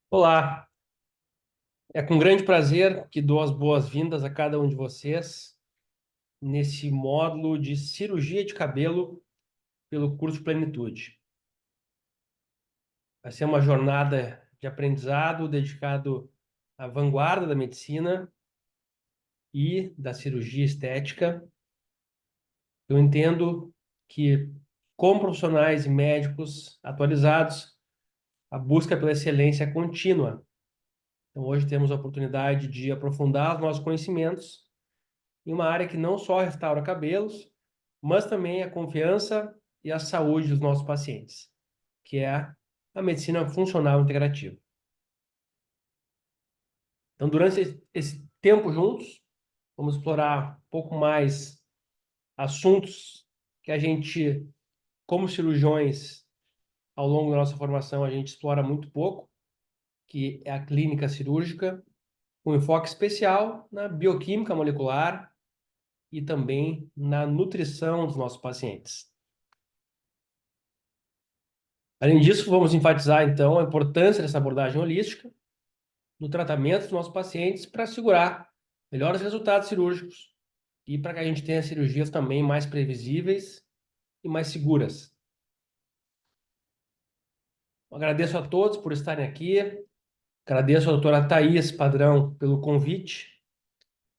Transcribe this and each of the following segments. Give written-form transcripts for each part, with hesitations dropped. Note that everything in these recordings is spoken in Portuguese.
Olá, é com grande prazer que dou as boas-vindas a cada um de vocês nesse módulo de cirurgia de cabelo pelo curso Plenitude. Vai ser uma jornada de aprendizado dedicado à vanguarda da medicina e da cirurgia estética. Eu entendo que, como profissionais e médicos atualizados, a busca pela excelência é contínua. Então, hoje temos a oportunidade de aprofundar os nossos conhecimentos em uma área que não só restaura cabelos, mas também a confiança e a saúde dos nossos pacientes, que é a medicina funcional integrativa. Então, durante esse tempo juntos, vamos explorar um pouco mais assuntos que a gente, como cirurgiões, ao longo da nossa formação, a gente explora muito pouco, que é a clínica cirúrgica, com enfoque especial na bioquímica molecular e também na nutrição dos nossos pacientes. Além disso, vamos enfatizar, então, a importância dessa abordagem holística no tratamento dos nossos pacientes para assegurar melhores resultados cirúrgicos e para que a gente tenha cirurgias também mais previsíveis e mais seguras. Eu agradeço a todos por estarem aqui, agradeço a doutora Thaís Padrão pelo convite,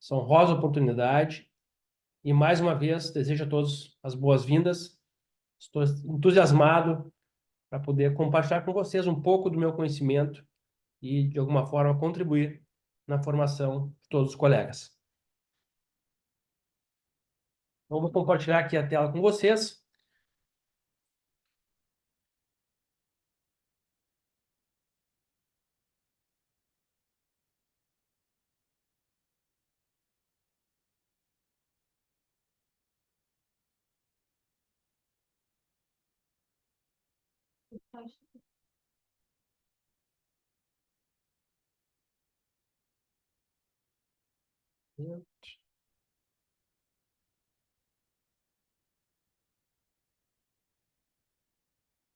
essa honrosa oportunidade, e mais uma vez desejo a todos as boas-vindas. Estou entusiasmado para poder compartilhar com vocês um pouco do meu conhecimento e, de alguma forma, contribuir na formação de todos os colegas. Então, vou compartilhar aqui a tela com vocês.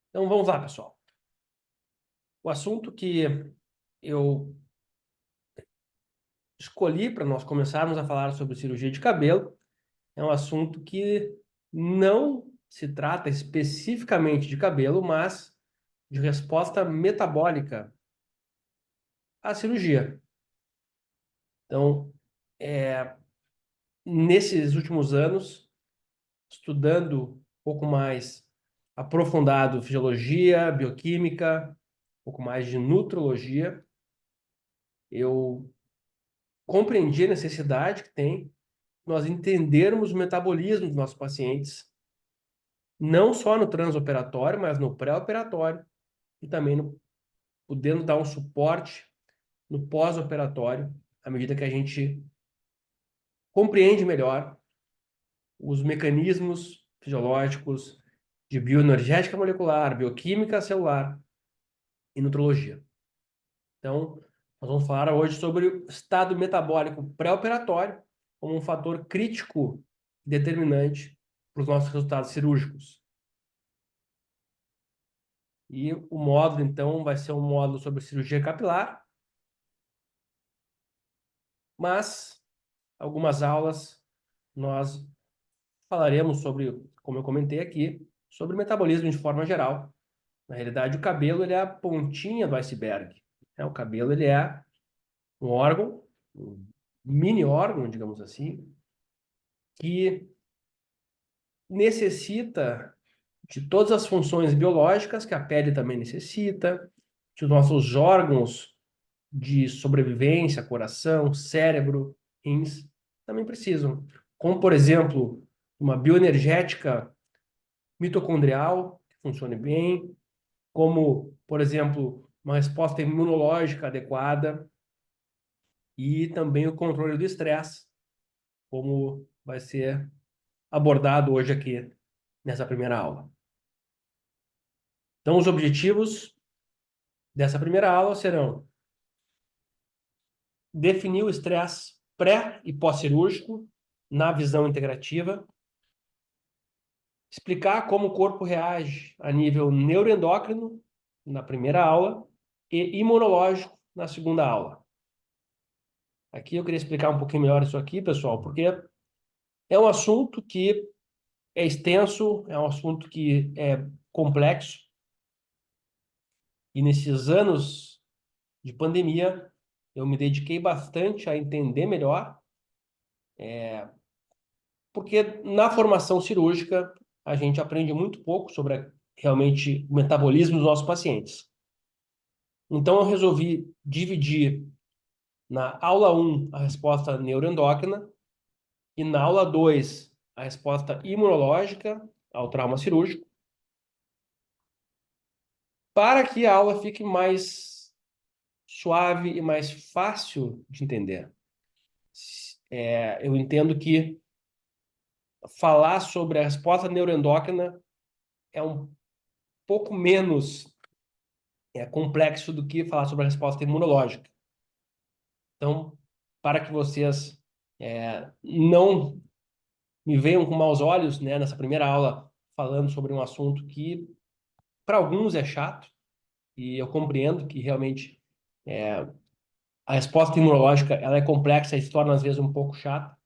Então, vamos lá, pessoal. O assunto que eu escolhi para nós começarmos a falar sobre cirurgia de cabelo é um assunto que não se trata especificamente de cabelo, mas de resposta metabólica à cirurgia. Então, nesses últimos anos, estudando um pouco mais aprofundado fisiologia, bioquímica, um pouco mais de nutrologia, eu compreendi a necessidade que tem nós entendermos o metabolismo dos nossos pacientes, não só no transoperatório, mas no pré-operatório e também podendo dar um suporte no pós-operatório, à medida que a gente compreende melhor os mecanismos fisiológicos de bioenergética molecular, bioquímica celular e nutrologia. Então, nós vamos falar hoje sobre o estado metabólico pré-operatório como um fator crítico determinante para os nossos resultados cirúrgicos. E o módulo, então, vai ser um módulo sobre cirurgia capilar, mas algumas aulas nós falaremos sobre, como eu comentei aqui, sobre metabolismo de forma geral. Na realidade, o cabelo ele é a pontinha do iceberg. O cabelo ele é um órgão, um mini órgão, digamos assim, que necessita de todas as funções biológicas que a pele também necessita, que os nossos órgãos de sobrevivência, coração, cérebro, rins, também precisam. Como, por exemplo, uma bioenergética mitocondrial que funcione bem, como, por exemplo, uma resposta imunológica adequada e também o controle do estresse, como vai ser abordado hoje aqui nessa primeira aula. Então, os objetivos dessa primeira aula serão definir o estresse pré e pós-cirúrgico na visão integrativa, explicar como o corpo reage a nível neuroendócrino na primeira aula e imunológico na segunda aula. Aqui eu queria explicar um pouquinho melhor isso aqui, pessoal, porque é um assunto que é extenso, é um assunto que é complexo, e nesses anos de pandemia eu me dediquei bastante a entender melhor, porque na formação cirúrgica a gente aprende muito pouco sobre realmente o metabolismo dos nossos pacientes. Então eu resolvi dividir na aula 1 a resposta neuroendócrina e na aula 2 a resposta imunológica ao trauma cirúrgico, para que a aula fique mais suave e mais fácil de entender. Eu entendo que falar sobre a resposta neuroendócrina é um pouco menos complexo do que falar sobre a resposta imunológica. Então, para que vocês não me venham com maus olhos, né, nessa primeira aula, falando sobre um assunto que para alguns é chato, e eu compreendo que realmente a resposta imunológica ela é complexa e se torna às vezes um pouco chata,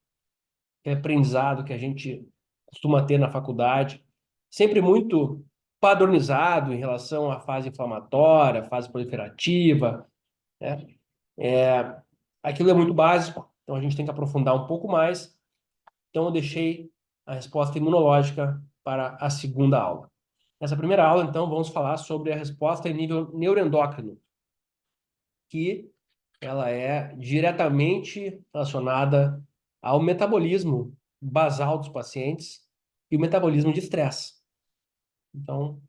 que é aprendizado que a gente costuma ter na faculdade, sempre muito padronizado em relação à fase inflamatória, fase proliferativa, né? Aquilo é muito básico, então a gente tem que aprofundar um pouco mais. Então eu deixei a resposta imunológica para a segunda aula. Nessa primeira aula, então, vamos falar sobre a resposta em nível neuroendócrino, que ela é diretamente relacionada ao metabolismo basal dos pacientes e o metabolismo de estresse. Então,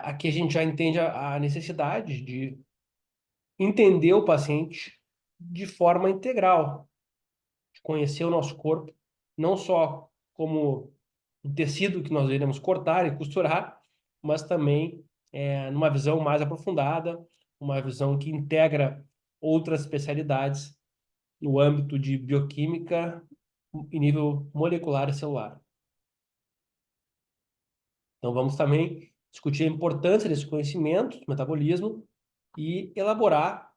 aqui a gente já entende a necessidade de entender o paciente de forma integral, de conhecer o nosso corpo, não só como o tecido que nós iremos cortar e costurar, mas também numa visão mais aprofundada, uma visão que integra outras especialidades no âmbito de bioquímica em nível molecular e celular. Então, vamos também discutir a importância desse conhecimento do metabolismo e elaborar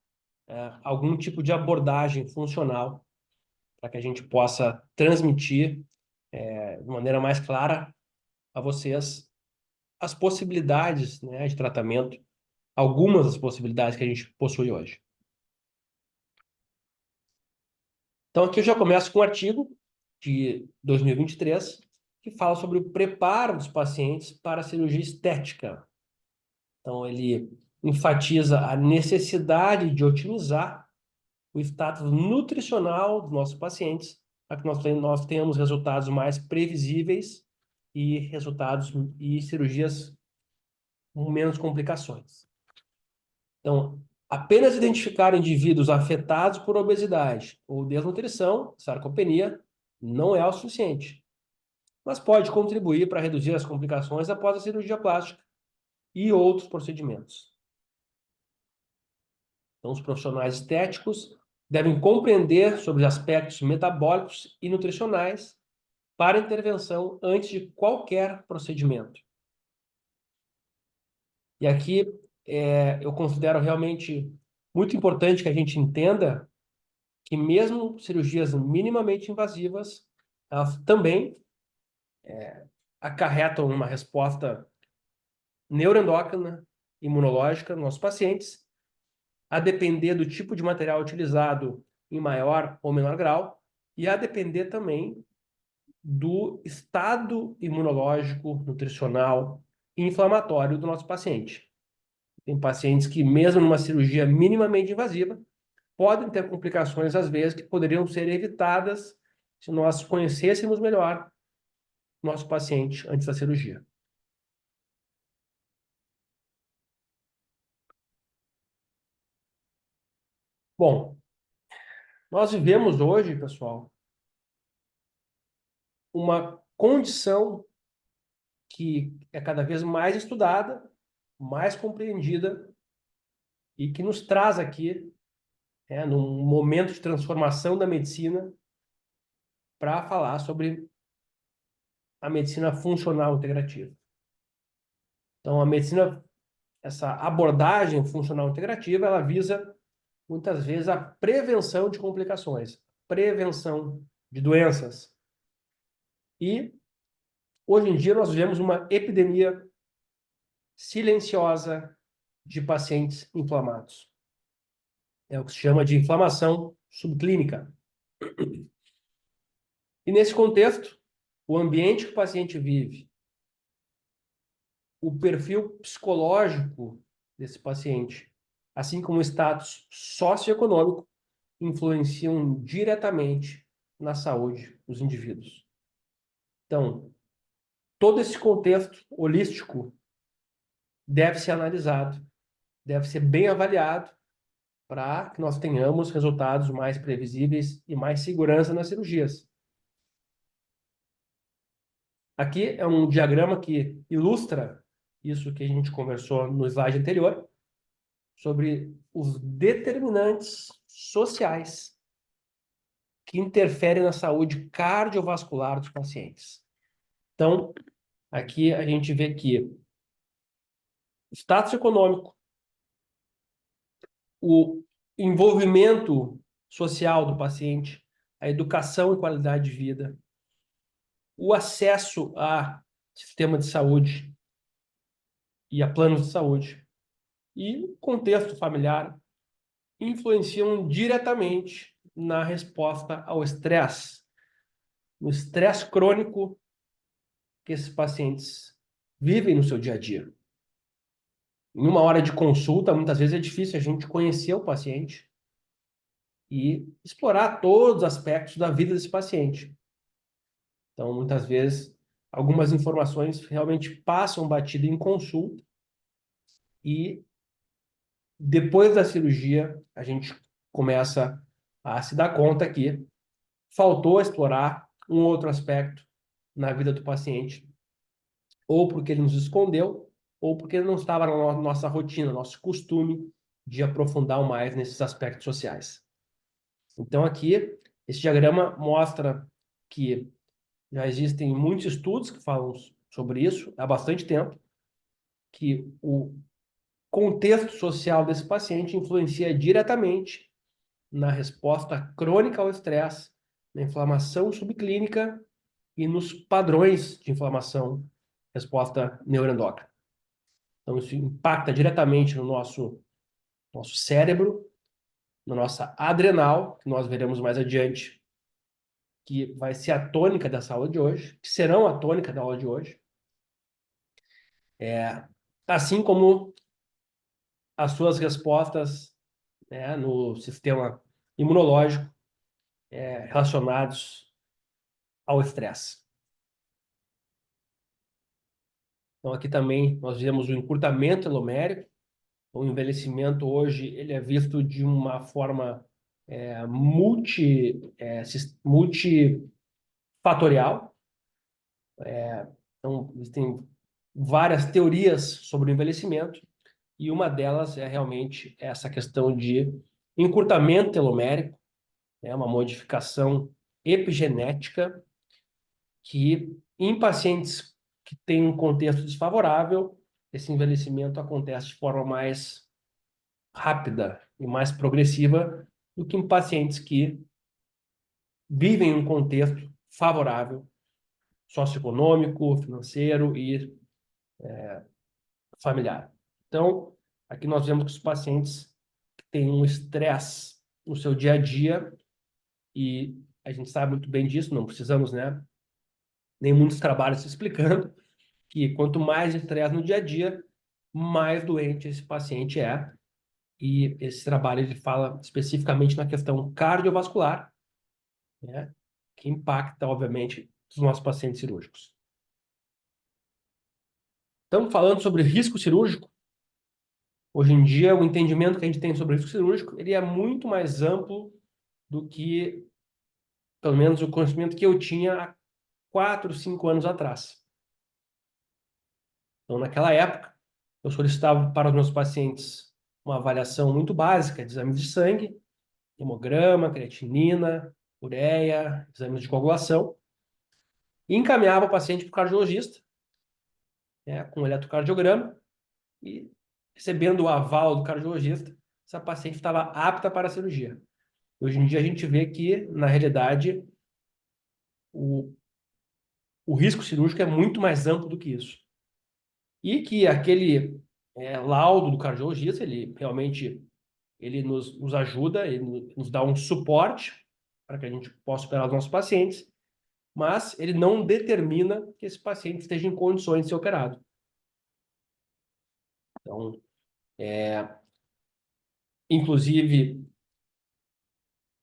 algum tipo de abordagem funcional para que a gente possa transmitir de maneira mais clara a vocês as possibilidades, né, de tratamento, algumas das possibilidades que a gente possui hoje. Então, aqui eu já começo com um artigo de 2023 que fala sobre o preparo dos pacientes para a cirurgia estética. Então, ele enfatiza a necessidade de otimizar o status nutricional dos nossos pacientes para que nós tenhamos resultados mais previsíveis e resultados e cirurgias com menos complicações. Então, apenas identificar indivíduos afetados por obesidade ou desnutrição, sarcopenia, não é o suficiente, mas pode contribuir para reduzir as complicações após a cirurgia plástica e outros procedimentos. Então, os profissionais estéticos devem compreender sobre aspectos metabólicos e nutricionais para intervenção antes de qualquer procedimento. E aqui eu considero realmente muito importante que a gente entenda que mesmo cirurgias minimamente invasivas, elas também acarretam uma resposta neuroendócrina, imunológica nos nossos pacientes, a depender do tipo de material utilizado em maior ou menor grau, e a depender também do estado imunológico, nutricional e inflamatório do nosso paciente. Tem pacientes que, mesmo numa cirurgia minimamente invasiva, podem ter complicações, às vezes, que poderiam ser evitadas se nós conhecêssemos melhor nosso paciente antes da cirurgia. Bom, nós vivemos hoje, pessoal, uma condição que é cada vez mais estudada, mais compreendida e que nos traz aqui, num momento de transformação da medicina, para falar sobre a medicina funcional integrativa. Então, a medicina essa abordagem funcional integrativa, ela visa, muitas vezes, a prevenção de complicações, prevenção de doenças. E, hoje em dia, nós vivemos uma epidemia silenciosa de pacientes inflamados. É o que se chama de inflamação subclínica. E, nesse contexto, o ambiente que o paciente vive, o perfil psicológico desse paciente, assim como o status socioeconômico, influenciam diretamente na saúde dos indivíduos. Então, todo esse contexto holístico deve ser analisado, deve ser bem avaliado para que nós tenhamos resultados mais previsíveis e mais segurança nas cirurgias. Aqui é um diagrama que ilustra isso que a gente conversou no slide anterior, sobre os determinantes sociais que interferem na saúde cardiovascular dos pacientes. Então, aqui a gente vê que o status econômico, o envolvimento social do paciente, a educação e qualidade de vida, o acesso a sistema de saúde e a planos de saúde e o contexto familiar influenciam diretamente na resposta ao estresse, no estresse crônico que esses pacientes vivem no seu dia a dia. Em uma hora de consulta, muitas vezes é difícil a gente conhecer o paciente e explorar todos os aspectos da vida desse paciente. Então, muitas vezes, algumas informações realmente passam batido em consulta e depois da cirurgia a gente começa a se dar conta que faltou explorar um outro aspecto na vida do paciente, ou porque ele nos escondeu, ou porque ele não estava na nossa rotina, nosso costume de aprofundar mais nesses aspectos sociais. Então, aqui, esse diagrama mostra que já existem muitos estudos que falam sobre isso há bastante tempo, que o contexto social desse paciente influencia diretamente na resposta crônica ao estresse, na inflamação subclínica e nos padrões de inflamação, resposta neuroendócrina. Então, isso impacta diretamente no nosso cérebro, na nossa adrenal, que nós veremos mais adiante, que vai ser a tônica da saúde de hoje, que serão a tônica da aula de hoje, assim como as suas respostas, né, no sistema imunológico, relacionados ao estresse. Então, aqui também nós vemos o encurtamento telomérico. O envelhecimento hoje ele é visto de uma forma multifatorial. Então, existem várias teorias sobre o envelhecimento, e uma delas é realmente essa questão de encurtamento telomérico, uma modificação epigenética que, em pacientes que têm um contexto desfavorável, esse envelhecimento acontece de forma mais rápida e mais progressiva do que em pacientes que vivem um contexto favorável, socioeconômico, financeiro e familiar. Então, aqui nós vemos que os pacientes têm um estresse no seu dia a dia, e a gente sabe muito bem disso, não precisamos, né, nem muitos trabalhos explicando que quanto mais estresse no dia a dia, mais doente esse paciente é. E esse trabalho ele fala especificamente na questão cardiovascular, né, que impacta, obviamente, os nossos pacientes cirúrgicos. Estamos falando sobre risco cirúrgico. Hoje em dia, o entendimento que a gente tem sobre risco cirúrgico ele é muito mais amplo do que, pelo menos, o conhecimento que eu tinha há 4, 5 anos atrás. Então, naquela época, eu solicitava para os meus pacientes uma avaliação muito básica de exames de sangue, hemograma, creatinina, ureia, exames de coagulação, e encaminhava o paciente para o cardiologista, com eletrocardiograma, e recebendo o aval do cardiologista, essa paciente estava apta para a cirurgia. Hoje em dia a gente vê que, na realidade, o, o risco cirúrgico é muito mais amplo do que isso. E que aquele laudo do cardiologista, ele realmente ele nos ajuda, ele nos dá um suporte para que a gente possa operar os nossos pacientes, mas ele não determina que esse paciente esteja em condições de ser operado. Então, inclusive,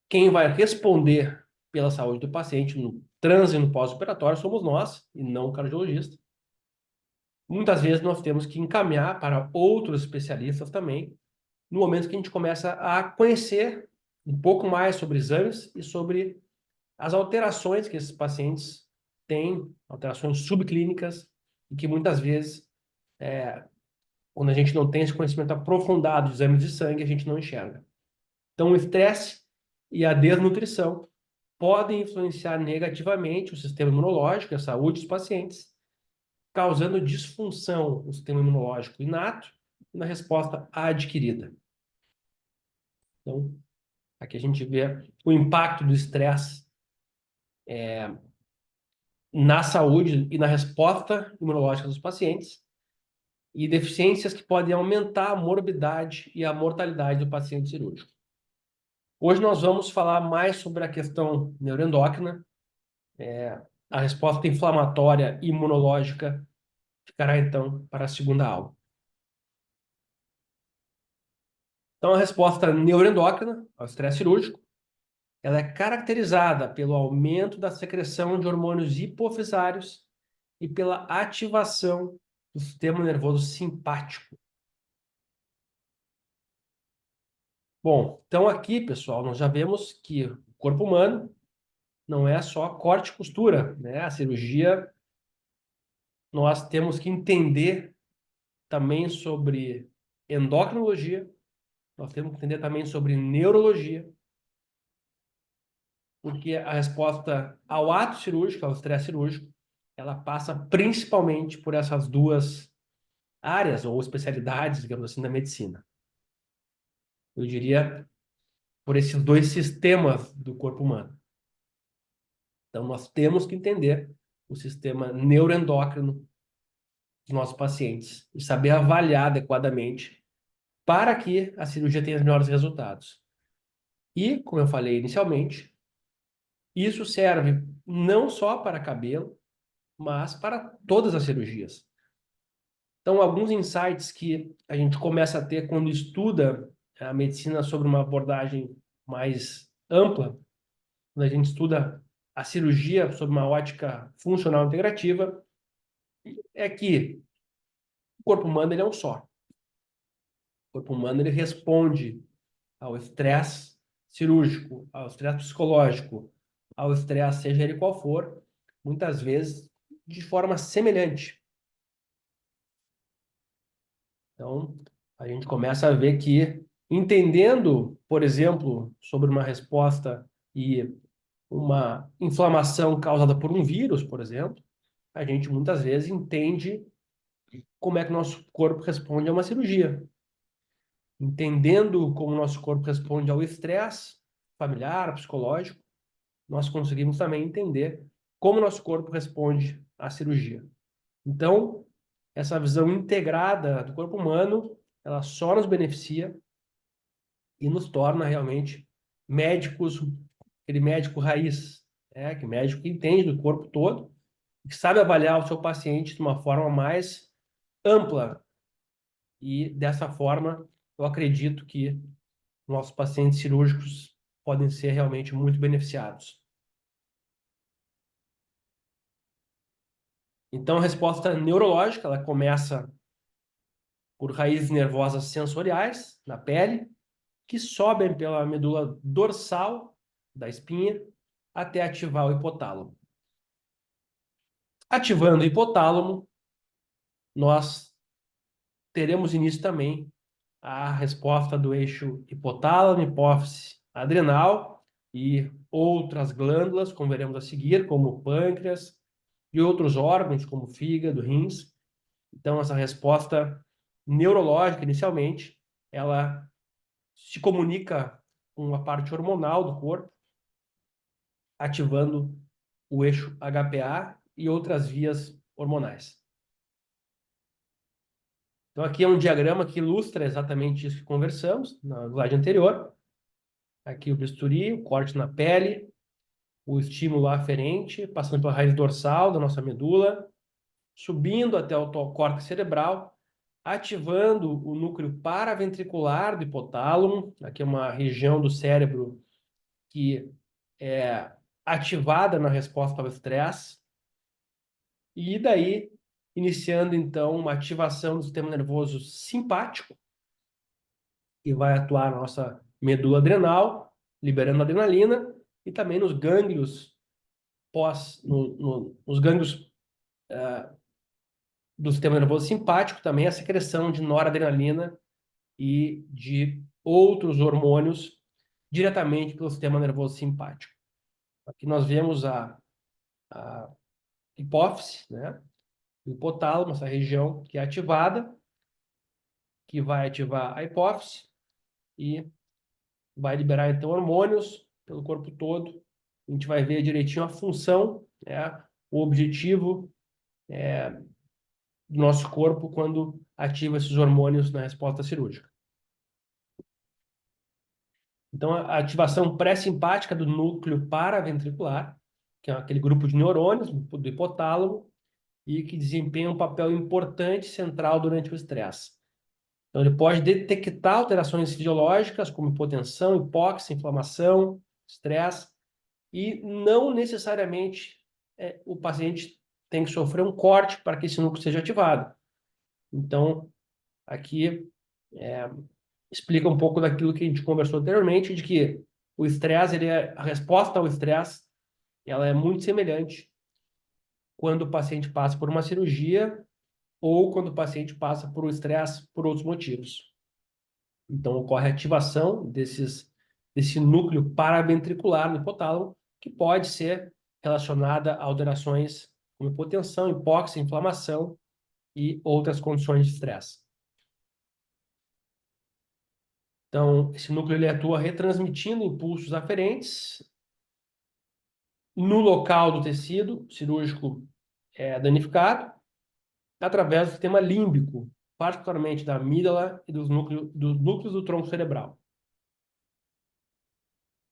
quem vai responder pela saúde do paciente no trans e no pós-operatório somos nós, e não o cardiologista. Muitas vezes nós temos que encaminhar para outros especialistas também, no momento que a gente começa a conhecer um pouco mais sobre exames e sobre as alterações que esses pacientes têm, alterações subclínicas, e que muitas vezes, quando a gente não tem esse conhecimento aprofundado de exames de sangue, a gente não enxerga. Então, o estresse e a desnutrição podem influenciar negativamente o sistema imunológico e a saúde dos pacientes, causando disfunção no sistema imunológico inato e na resposta adquirida. Então, aqui a gente vê o impacto do estresse na saúde e na resposta imunológica dos pacientes e deficiências que podem aumentar a morbidade e a mortalidade do paciente cirúrgico. Hoje nós vamos falar mais sobre a questão neuroendócrina, a resposta inflamatória e imunológica ficará então para a segunda aula. Então, a resposta neuroendócrina ao estresse cirúrgico, ela é caracterizada pelo aumento da secreção de hormônios hipofisários e pela ativação do sistema nervoso simpático. Bom, então aqui, pessoal, nós já vemos que o corpo humano não é só corte e costura, né? A cirurgia, nós temos que entender também sobre endocrinologia, nós temos que entender também sobre neurologia, porque a resposta ao ato cirúrgico, ao estresse cirúrgico, ela passa principalmente por essas duas áreas ou especialidades, digamos assim, da medicina. Eu diria por esses dois sistemas do corpo humano. Então, nós temos que entender o sistema neuroendócrino dos nossos pacientes e saber avaliar adequadamente para que a cirurgia tenha os melhores resultados. E, como eu falei inicialmente, isso serve não só para cabelo, mas para todas as cirurgias. Então, alguns insights que a gente começa a ter quando estuda a medicina sobre uma abordagem mais ampla, quando a gente estuda a cirurgia sob uma ótica funcional integrativa, é que o corpo humano ele é um só. O corpo humano ele responde ao estresse cirúrgico, ao estresse psicológico, ao estresse, seja ele qual for, muitas vezes de forma semelhante. Então, a gente começa a ver que, entendendo, por exemplo, sobre uma resposta e uma inflamação causada por um vírus, por exemplo, a gente muitas vezes entende como é que o nosso corpo responde a uma cirurgia. Entendendo como o nosso corpo responde ao estresse familiar, psicológico, nós conseguimos também entender como o nosso corpo responde à cirurgia. Então, essa visão integrada do corpo humano, ela só nos beneficia e nos torna realmente médicos, aquele médico raiz, que médico que entende do corpo todo, que sabe avaliar o seu paciente de uma forma mais ampla. E dessa forma, eu acredito que nossos pacientes cirúrgicos podem ser realmente muito beneficiados. Então, a resposta neurológica, ela começa por raízes nervosas sensoriais na pele, que sobem pela medula dorsal da espinha até ativar o hipotálamo. Ativando o hipotálamo, nós teremos início também a resposta do eixo hipotálamo, hipófise adrenal e outras glândulas, como veremos a seguir, como o pâncreas e outros órgãos, como o fígado, rins. Então, essa resposta neurológica inicialmente, ela se comunica com a parte hormonal do corpo, ativando o eixo HPA e outras vias hormonais. Então, aqui é um diagrama que ilustra exatamente isso que conversamos na slide anterior. Aqui o bisturi, o corte na pele, o estímulo aferente, passando pela raiz dorsal da nossa medula, subindo até o córtex cerebral, ativando o núcleo paraventricular do hipotálamo. Aqui é uma região do cérebro que é ativada na resposta ao estresse. E daí, iniciando então uma ativação do sistema nervoso simpático, que vai atuar na nossa medula adrenal, liberando adrenalina, e também nos gânglios nos gânglios do sistema nervoso simpático, também a secreção de noradrenalina e de outros hormônios diretamente pelo sistema nervoso simpático. Aqui nós vemos a hipófise, né? O hipotálamo, essa região que é ativada, que vai ativar a hipófise e vai liberar então hormônios pelo corpo todo. A gente vai ver direitinho a função, né? O objetivo do nosso corpo quando ativa esses hormônios na resposta cirúrgica. Então, a ativação pré-simpática do núcleo paraventricular, que é aquele grupo de neurônios do hipotálamo, e que desempenha um papel importante central durante o estresse. Então, ele pode detectar alterações fisiológicas, como hipotensão, hipóxia, inflamação, estresse, e não necessariamente o paciente tem que sofrer um corte para que esse núcleo seja ativado. Então, aqui explica um pouco daquilo que a gente conversou anteriormente, de que o estresse, a resposta ao estresse, ela é muito semelhante quando o paciente passa por uma cirurgia ou quando o paciente passa por um estresse por outros motivos. Então, ocorre a ativação desse núcleo paraventricular no hipotálamo, que pode ser relacionada a alterações como hipotensão, hipóxia, inflamação e outras condições de estresse. Então, esse núcleo ele atua retransmitindo impulsos aferentes no local do tecido cirúrgico danificado, através do sistema límbico, particularmente da amígdala e dos núcleos do tronco cerebral.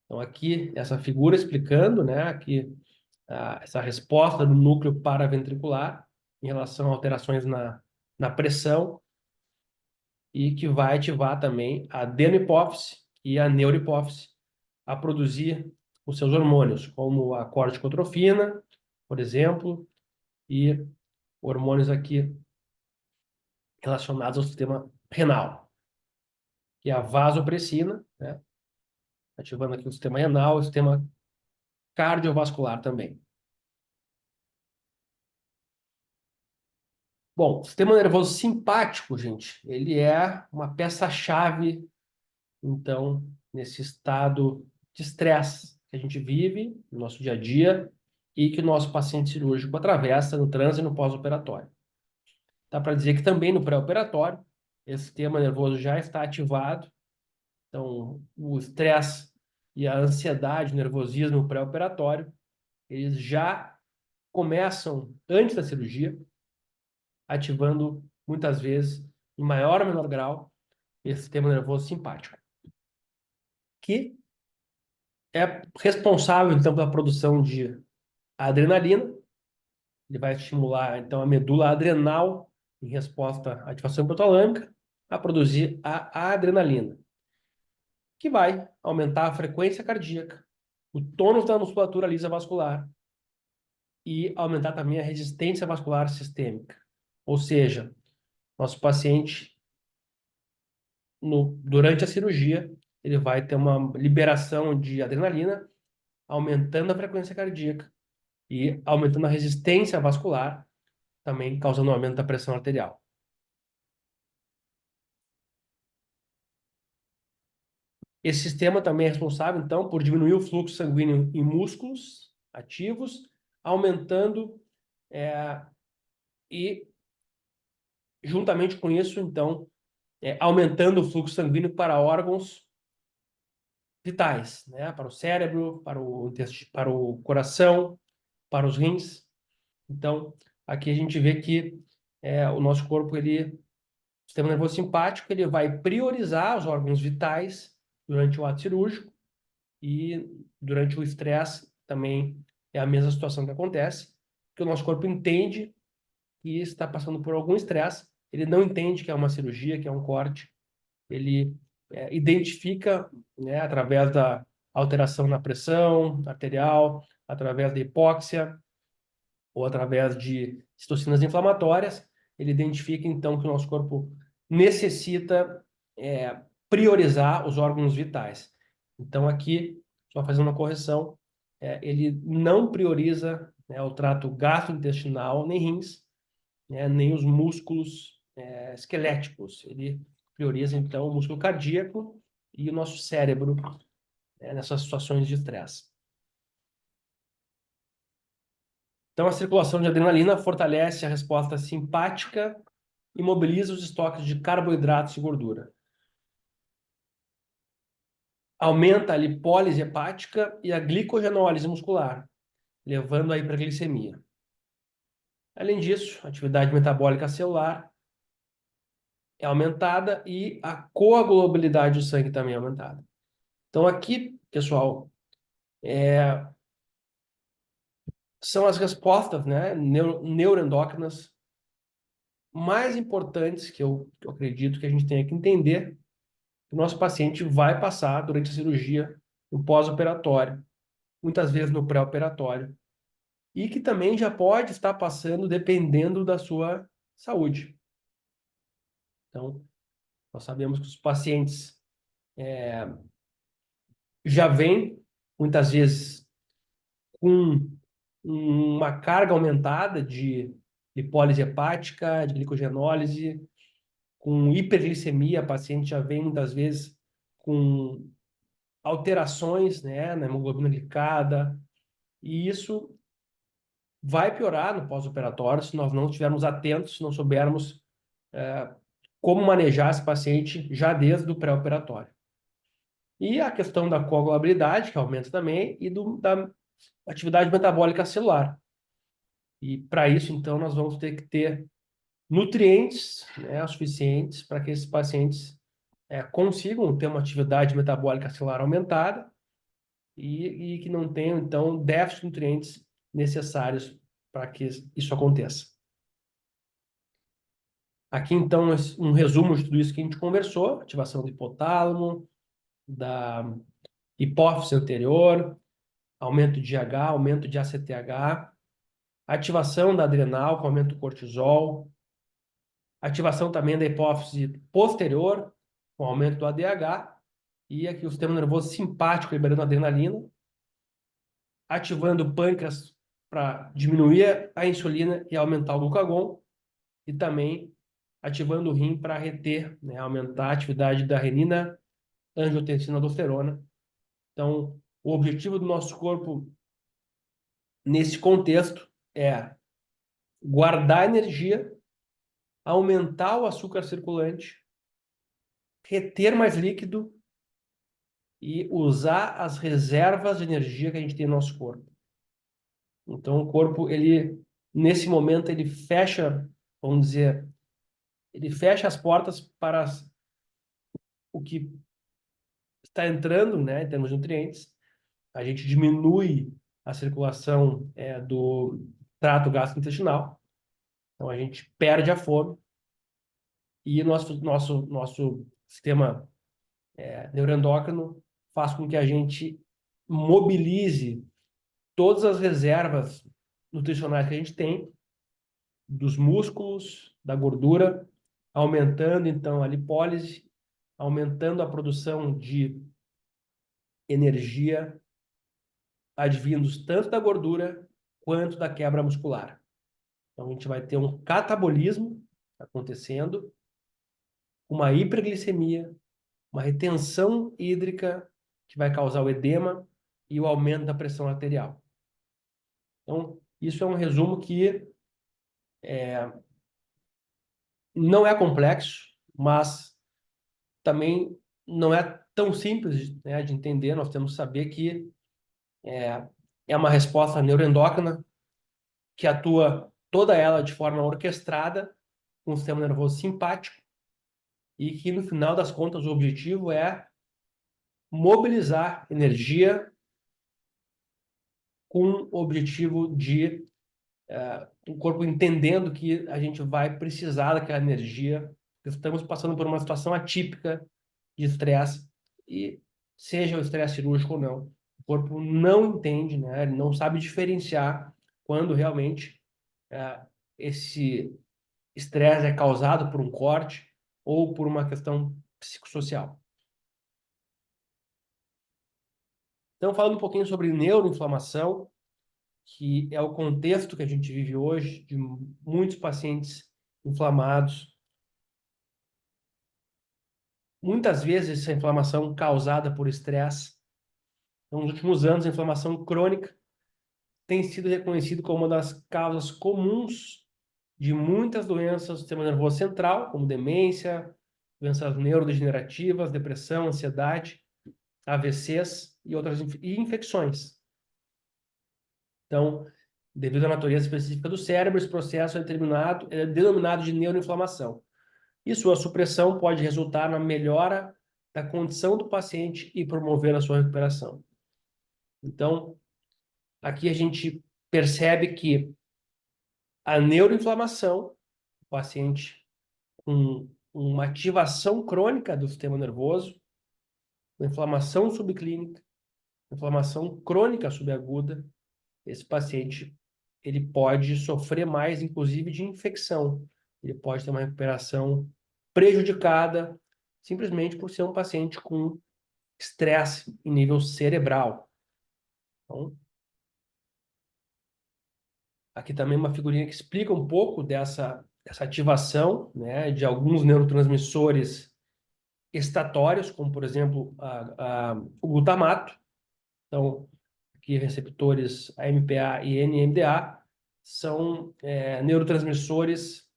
Então, aqui, essa figura explicando, né, aqui, essa resposta do núcleo paraventricular em relação a alterações na pressão e que vai ativar também a adenohipófise e a neurohipófise a produzir os seus hormônios, como a corticotrofina, por exemplo, e hormônios aqui relacionados ao sistema renal, que é a vasopressina, né? Ativando aqui o sistema renal, o sistema cardiovascular também. Bom, o sistema nervoso simpático, gente, ele é uma peça-chave, então, nesse estado de estresse que a gente vive no nosso dia a dia e que o nosso paciente cirúrgico atravessa no trans e no pós-operatório. Dá para dizer que também no pré-operatório, esse sistema nervoso já está ativado. Então, o estresse e a ansiedade, o nervosismo pré-operatório, eles já começam antes da cirurgia, ativando muitas vezes, em maior ou menor grau, esse sistema nervoso simpático, que é responsável, então, pela produção de adrenalina. Ele vai estimular, então, a medula adrenal, em resposta à ativação hipotalâmica, a produzir a adrenalina, que vai aumentar a frequência cardíaca, o tônus da musculatura lisa vascular e aumentar também a resistência vascular sistêmica. Ou seja, nosso paciente, durante a cirurgia, ele vai ter uma liberação de adrenalina, aumentando a frequência cardíaca e aumentando a resistência vascular, também causando um aumento da pressão arterial. Esse sistema também é responsável, então, por diminuir o fluxo sanguíneo em músculos ativos, aumentando e juntamente com isso, então, aumentando o fluxo sanguíneo para órgãos vitais, né? Para o cérebro, para o coração, para os rins. Então, aqui a gente vê que o nosso corpo, o sistema nervoso simpático, ele vai priorizar os órgãos vitais durante o ato cirúrgico e durante o estresse também é a mesma situação que acontece, que o nosso corpo entende que está passando por algum estresse, ele não entende que é uma cirurgia, que é um corte, ele identifica, né, através da alteração na pressão arterial, através da hipóxia ou através de citocinas inflamatórias, ele identifica então que o nosso corpo necessita priorizar os órgãos vitais. Então aqui, só fazendo uma correção, ele não prioriza, né, o trato gastrointestinal nem rins, né, nem os músculos esqueléticos. Ele prioriza, então, o músculo cardíaco e o nosso cérebro, nessas situações de estresse. Então, a circulação de adrenalina fortalece a resposta simpática e mobiliza os estoques de carboidratos e gordura. Aumenta a lipólise hepática e a glicogenólise muscular, levando à hiperglicemia. Além disso, a atividade metabólica celular é aumentada e a coagulabilidade do sangue também é aumentada. Então, aqui, pessoal, são as respostas, né, neuroendócrinas mais importantes que eu acredito que a gente tenha que entender que o nosso paciente vai passar durante a cirurgia, no pós-operatório, muitas vezes no pré-operatório, e que também já pode estar passando dependendo da sua saúde. Então, nós sabemos que os pacientes já vêm, muitas vezes, com uma carga aumentada de lipólise hepática, de glicogenólise, com hiperglicemia, a paciente já vem muitas vezes com alterações, né, na hemoglobina glicada, e isso vai piorar no pós-operatório se nós não estivermos atentos, se não soubermos como manejar esse paciente já desde o pré-operatório. E a questão da coagulabilidade, que aumenta também, e da atividade metabólica celular. E para isso, então, nós vamos ter que ter nutrientes, né, suficientes para que esses pacientes consigam ter uma atividade metabólica celular aumentada e que não tenham, então, déficit de nutrientes necessários para que isso aconteça. Aqui, então, um resumo de tudo isso que a gente conversou: ativação do hipotálamo, da hipófise anterior, aumento de IH, aumento de ACTH, ativação da adrenal com aumento do cortisol, ativação também da hipófise posterior com aumento do ADH, e aqui o sistema nervoso simpático liberando adrenalina, ativando o pâncreas para diminuir a insulina e aumentar o glucagon, e também ativando o rim para reter, né, aumentar a atividade da renina, angiotensina, aldosterona. Então, o objetivo do nosso corpo nesse contexto é guardar energia, aumentar o açúcar circulante, reter mais líquido e usar as reservas de energia que a gente tem no nosso corpo. Então, o corpo, nesse momento, ele fecha, vamos dizer, ele fecha as portas para o que está entrando, né, em termos de nutrientes. A gente diminui a circulação do trato gastrointestinal, então a gente perde a fome e nosso sistema neuroendócrino faz com que a gente mobilize todas as reservas nutricionais que a gente tem, dos músculos, da gordura, aumentando então a lipólise, aumentando a produção de energia advindos tanto da gordura quanto da quebra muscular. Então a gente vai ter um catabolismo acontecendo, uma hiperglicemia, uma retenção hídrica que vai causar o edema e o aumento da pressão arterial. Então, isso é um resumo que Não é complexo, mas também não é tão simples, né, de entender. Nós temos que saber que é uma resposta neuroendócrina que atua toda ela de forma orquestrada com o sistema nervoso simpático e que, no final das contas, o objetivo é mobilizar energia com o objetivo de o corpo entendendo que a gente vai precisar daquela energia. Estamos passando por uma situação atípica de estresse e seja o estresse cirúrgico ou não, o corpo não entende, né? Ele não sabe diferenciar quando realmente é, esse estresse é causado por um corte ou por uma questão psicossocial. Então, falando um pouquinho sobre neuroinflamação, que é o contexto que a gente vive hoje, de muitos pacientes inflamados. Muitas vezes essa inflamação causada por estresse. Então, nos últimos anos, a inflamação crônica tem sido reconhecido como uma das causas comuns de muitas doenças do sistema nervoso central, como demência, doenças neurodegenerativas, depressão, ansiedade, AVCs e outras infecções. Então, devido à natureza específica do cérebro, esse processo é denominado de neuroinflamação. E sua supressão pode resultar na melhora da condição do paciente e promover a sua recuperação. Então, aqui a gente percebe que a neuroinflamação, o paciente com uma ativação crônica do sistema nervoso, uma inflamação subclínica, inflamação crônica subaguda, esse paciente ele pode sofrer mais, inclusive, de infecção. Ele pode ter uma recuperação prejudicada simplesmente por ser um paciente com estresse em nível cerebral. Então, aqui também uma figurinha que explica um pouco dessa ativação, né, de alguns neurotransmissores estatórios, como, por exemplo, o glutamato. Então, aqui receptores AMPA e NMDA são neurotransmissores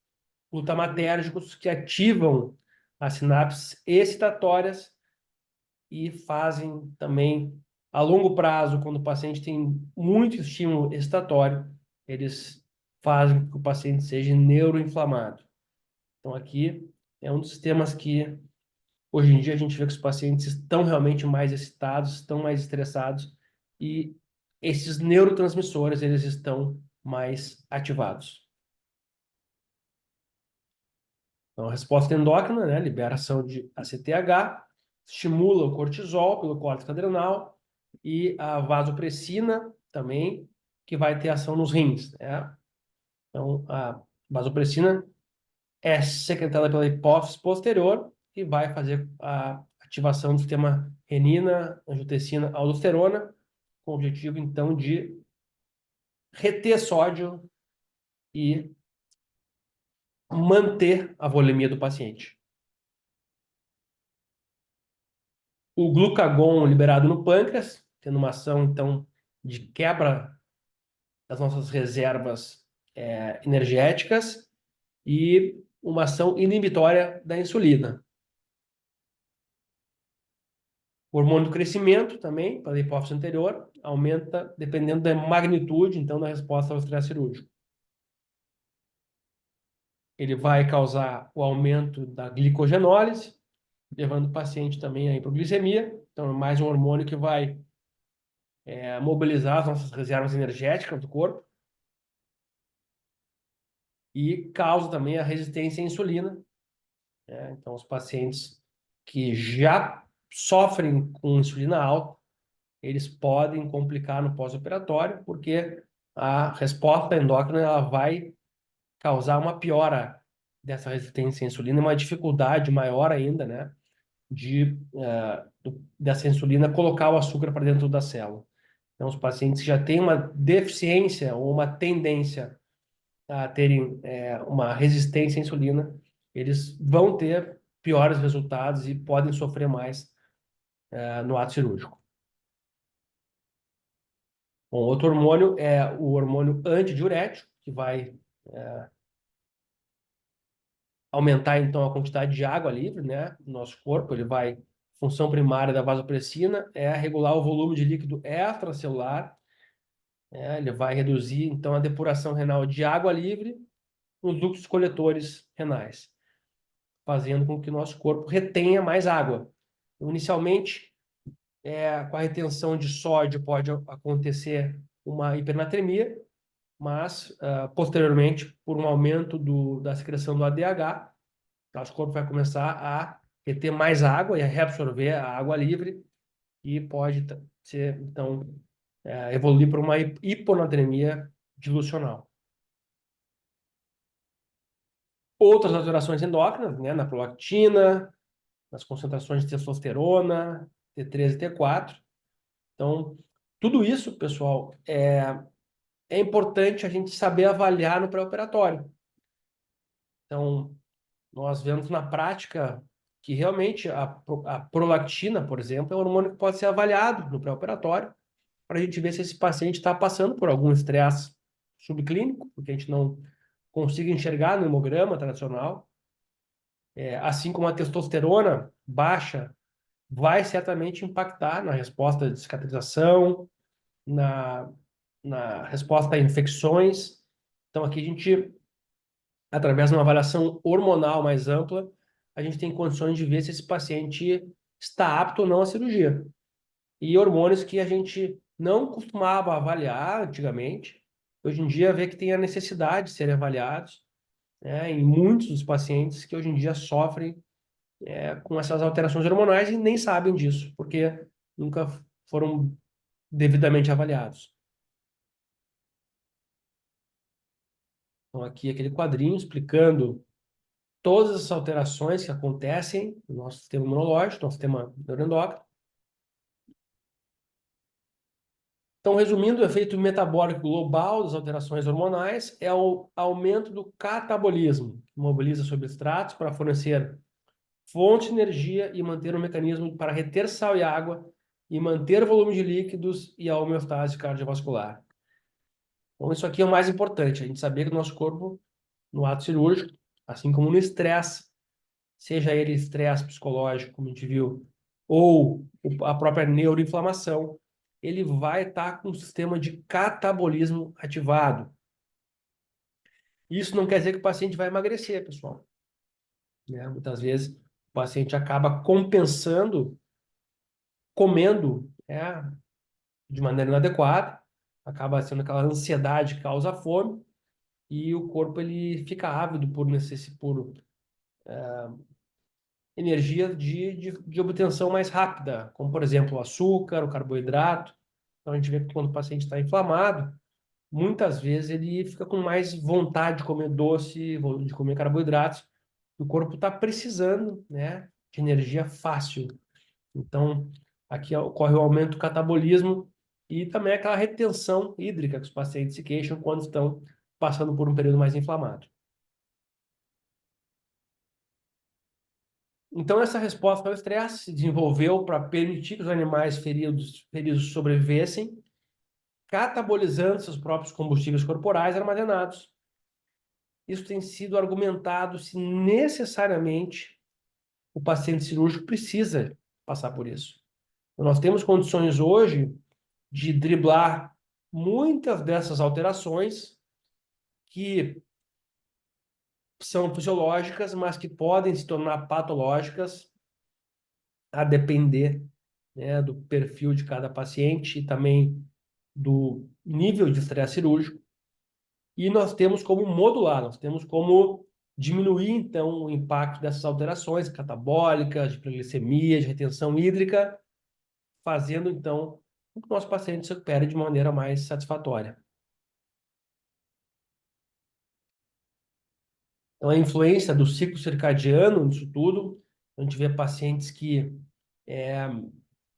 glutamatérgicos que ativam as sinapses excitatórias e fazem também, a longo prazo, quando o paciente tem muito estímulo excitatório, eles fazem com que o paciente seja neuroinflamado. Então, aqui é um dos temas que, hoje em dia, a gente vê que os pacientes estão realmente mais excitados, estão mais estressados e esses neurotransmissores, eles estão mais ativados. Então, a resposta endócrina, né, liberação de ACTH, estimula o cortisol pelo córtex adrenal e a vasopressina também, que vai ter ação nos rins, né? Então, a vasopressina é secretada pela hipófise posterior e vai fazer a ativação do sistema renina, angiotensina, aldosterona, com o objetivo, então, de reter sódio e manter a volemia do paciente. O glucagon liberado no pâncreas, tendo uma ação, então, de quebra das nossas reservas energéticas e uma ação inibitória da insulina. O hormônio do crescimento também, para a hipófise anterior, aumenta dependendo da magnitude, então, da resposta ao estresse cirúrgico. Ele vai causar o aumento da glicogenólise, levando o paciente também à hipoglicemia. Então, é mais um hormônio que vai mobilizar as nossas reservas energéticas do corpo e causa também a resistência à insulina, né? Então, os pacientes que já sofrem com insulina alta, eles podem complicar no pós-operatório, porque a resposta endócrina ela vai causar uma piora dessa resistência à insulina, uma dificuldade maior ainda, né, dessa insulina colocar o açúcar para dentro da célula. Então, os pacientes que já têm uma deficiência ou uma tendência a terem uma resistência à insulina, eles vão ter piores resultados e podem sofrer mais no ato cirúrgico. Bom, outro hormônio é o hormônio antidiurético, que vai aumentar, então, a quantidade de água livre, né? No nosso corpo, ele vai... Função primária da vasopressina é regular o volume de líquido extracelular, né? Ele vai reduzir, então, a depuração renal de água livre nos ductos coletores renais, fazendo com que o nosso corpo retenha mais água. Inicialmente, com a retenção de sódio pode acontecer uma hipernatremia, mas posteriormente, por um aumento da secreção do ADH, nosso corpo vai começar a reter mais água e a reabsorver a água livre e pode ser, então, evoluir para uma hiponatremia dilucional. Outras alterações endócrinas, né, na prolactina, nas concentrações de testosterona, T3 e T4. Então, tudo isso, pessoal, é importante a gente saber avaliar no pré-operatório. Então, nós vemos na prática que realmente a prolactina, por exemplo, é um hormônio que pode ser avaliado no pré-operatório para a gente ver se esse paciente está passando por algum estresse subclínico, porque a gente não consiga enxergar no hemograma tradicional. Assim como a testosterona baixa vai certamente impactar na resposta de cicatrização, na, na resposta a infecções. Então, aqui a gente, através de uma avaliação hormonal mais ampla, a gente tem condições de ver se esse paciente está apto ou não à cirurgia. E hormônios que a gente não costumava avaliar antigamente, hoje em dia vê que tem a necessidade de serem avaliados, né, em muitos dos pacientes que hoje em dia sofrem com essas alterações hormonais e nem sabem disso, porque nunca foram devidamente avaliados. Então, aqui aquele quadrinho explicando todas as alterações que acontecem no nosso sistema imunológico, no nosso sistema neuroendócrino. Então, resumindo, o efeito metabólico global das alterações hormonais é o aumento do catabolismo, que mobiliza substratos para fornecer fonte de energia e manter um mecanismo para reter sal e água e manter o volume de líquidos e a homeostase cardiovascular. Então, isso aqui é o mais importante, a gente saber que o nosso corpo, no ato cirúrgico, assim como no estresse, seja ele estresse psicológico, como a gente viu, ou a própria neuroinflamação, ele vai estar com um sistema de catabolismo ativado. Isso não quer dizer que o paciente vai emagrecer, pessoal. Né? Muitas vezes o paciente acaba compensando comendo de maneira inadequada, acaba sendo aquela ansiedade que causa fome, e o corpo ele fica ávido por energia de obtenção mais rápida, como, por exemplo, o açúcar, o carboidrato. Então, a gente vê que quando o paciente está inflamado, muitas vezes ele fica com mais vontade de comer doce, de comer carboidratos. O corpo está precisando, né, de energia fácil. Então, aqui ocorre o aumento do catabolismo e também aquela retenção hídrica que os pacientes se queixam quando estão passando por um período mais inflamado. Então, essa resposta ao estresse se desenvolveu para permitir que os animais feridos sobrevivessem, catabolizando seus próprios combustíveis corporais armazenados. Isso tem sido argumentado se necessariamente o paciente cirúrgico precisa passar por isso. Então, nós temos condições hoje de driblar muitas dessas alterações que são fisiológicas, mas que podem se tornar patológicas a depender, né, do perfil de cada paciente e também do nível de estresse cirúrgico. E nós temos como modular, nós temos como diminuir, então, o impacto dessas alterações catabólicas, de hiperglicemia, de retenção hídrica, fazendo, então, com que o nosso paciente se recupere de maneira mais satisfatória. Então, a influência do ciclo circadiano nisso tudo, a gente vê pacientes que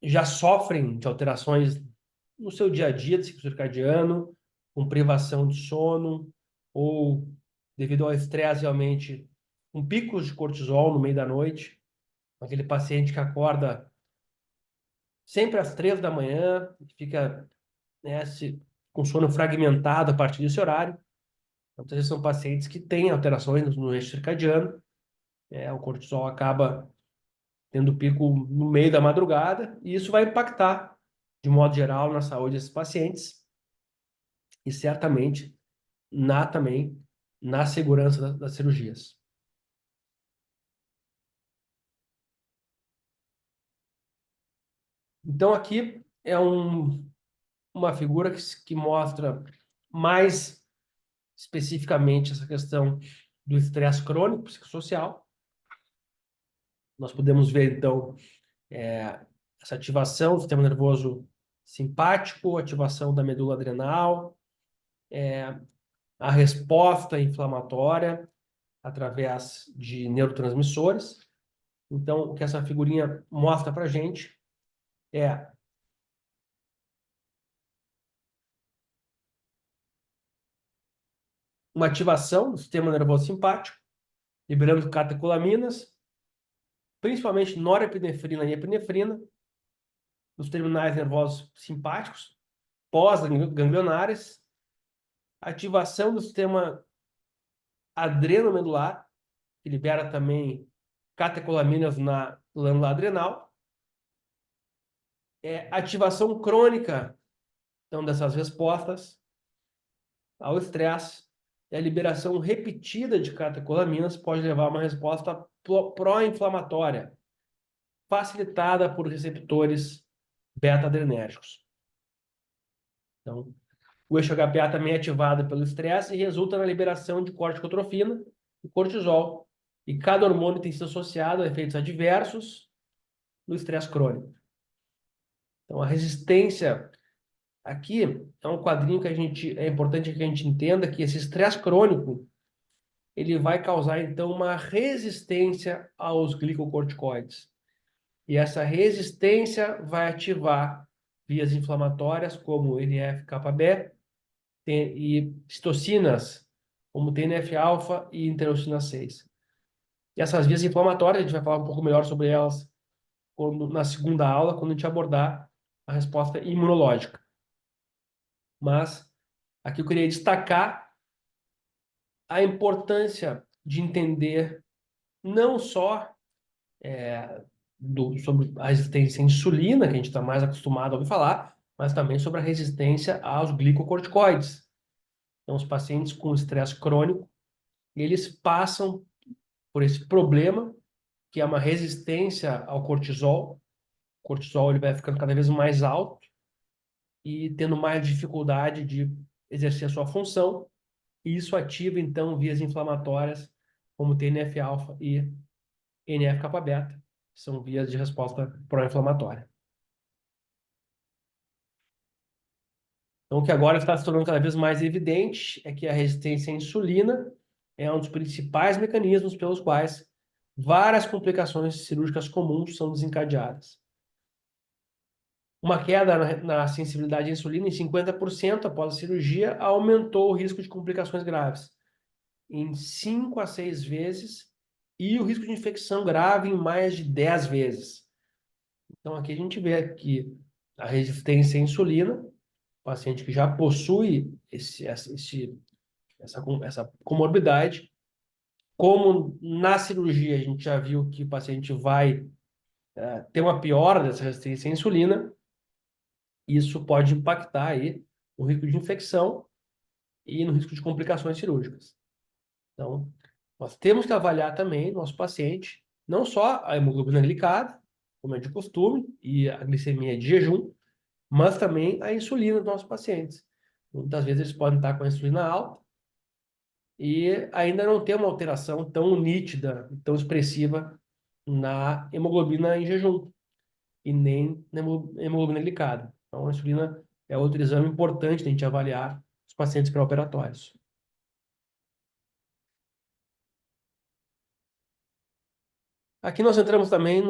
já sofrem de alterações no seu dia a dia de ciclo circadiano, com privação de sono, ou devido ao estresse, realmente, com picos de cortisol no meio da noite, aquele paciente que acorda sempre às 3 da manhã, fica, né, com sono fragmentado a partir desse horário. Então, muitas vezes são pacientes que têm alterações no eixo circadiano O cortisol acaba tendo pico no meio da madrugada, e isso vai impactar, de modo geral, na saúde desses pacientes e certamente também na segurança das cirurgias. Então, aqui é uma figura que mostra mais especificamente essa questão do estresse crônico psicossocial. Nós podemos ver, então, essa ativação do sistema nervoso simpático, ativação da medula adrenal, a resposta inflamatória através de neurotransmissores. Então, o que essa figurinha mostra para a gente é uma ativação do sistema nervoso simpático, liberando catecolaminas, principalmente norepinefrina e epinefrina, nos terminais nervosos simpáticos, pós-ganglionares, ativação do sistema adrenomedular, que libera também catecolaminas na glândula adrenal, ativação crônica, então, dessas respostas ao estresse, e a liberação repetida de catecolaminas pode levar a uma resposta pró-inflamatória, facilitada por receptores beta-adrenérgicos. Então, o eixo HPA também é ativado pelo estresse e resulta na liberação de corticotrofina e cortisol. E cada hormônio tem sido associado a efeitos adversos no estresse crônico. Então, a resistência aqui é um quadrinho que é importante que a gente entenda que esse estresse crônico ele vai causar então uma resistência aos glicocorticoides. E essa resistência vai ativar vias inflamatórias como NF-κB e citocinas, como TNF-alfa e interleucina 6. E essas vias inflamatórias, a gente vai falar um pouco melhor sobre elas na segunda aula, quando a gente abordar a resposta imunológica. Mas aqui eu queria destacar a importância de entender não só sobre a resistência à insulina, que a gente está mais acostumado a ouvir falar, mas também sobre a resistência aos glicocorticoides. Então, os pacientes com estresse crônico, eles passam por esse problema, que é uma resistência ao cortisol. O cortisol ele vai ficando cada vez mais alto e tendo mais dificuldade de exercer a sua função, e isso ativa, então, vias inflamatórias como TNF-alfa e NF-κB, que são vias de resposta pró-inflamatória. Então, o que agora está se tornando cada vez mais evidente é que a resistência à insulina é um dos principais mecanismos pelos quais várias complicações cirúrgicas comuns são desencadeadas. Uma queda na sensibilidade à insulina em 50% após a cirurgia aumentou o risco de complicações graves em 5 a 6 vezes e o risco de infecção grave em mais de 10 vezes. Então, aqui a gente vê que a resistência à insulina, paciente que já possui essa comorbidade, como na cirurgia a gente já viu que o paciente vai ter uma piora dessa resistência à insulina, isso pode impactar aí no risco de infecção e no risco de complicações cirúrgicas. Então, nós temos que avaliar também nosso paciente, não só a hemoglobina glicada, como é de costume, e a glicemia de jejum, mas também a insulina dos nossos pacientes. Muitas vezes eles podem estar com a insulina alta e ainda não ter uma alteração tão nítida, tão expressiva na hemoglobina em jejum e nem na hemoglobina glicada. Então, a insulina é outro exame importante da gente avaliar os pacientes pré-operatórios. Aqui nós entramos também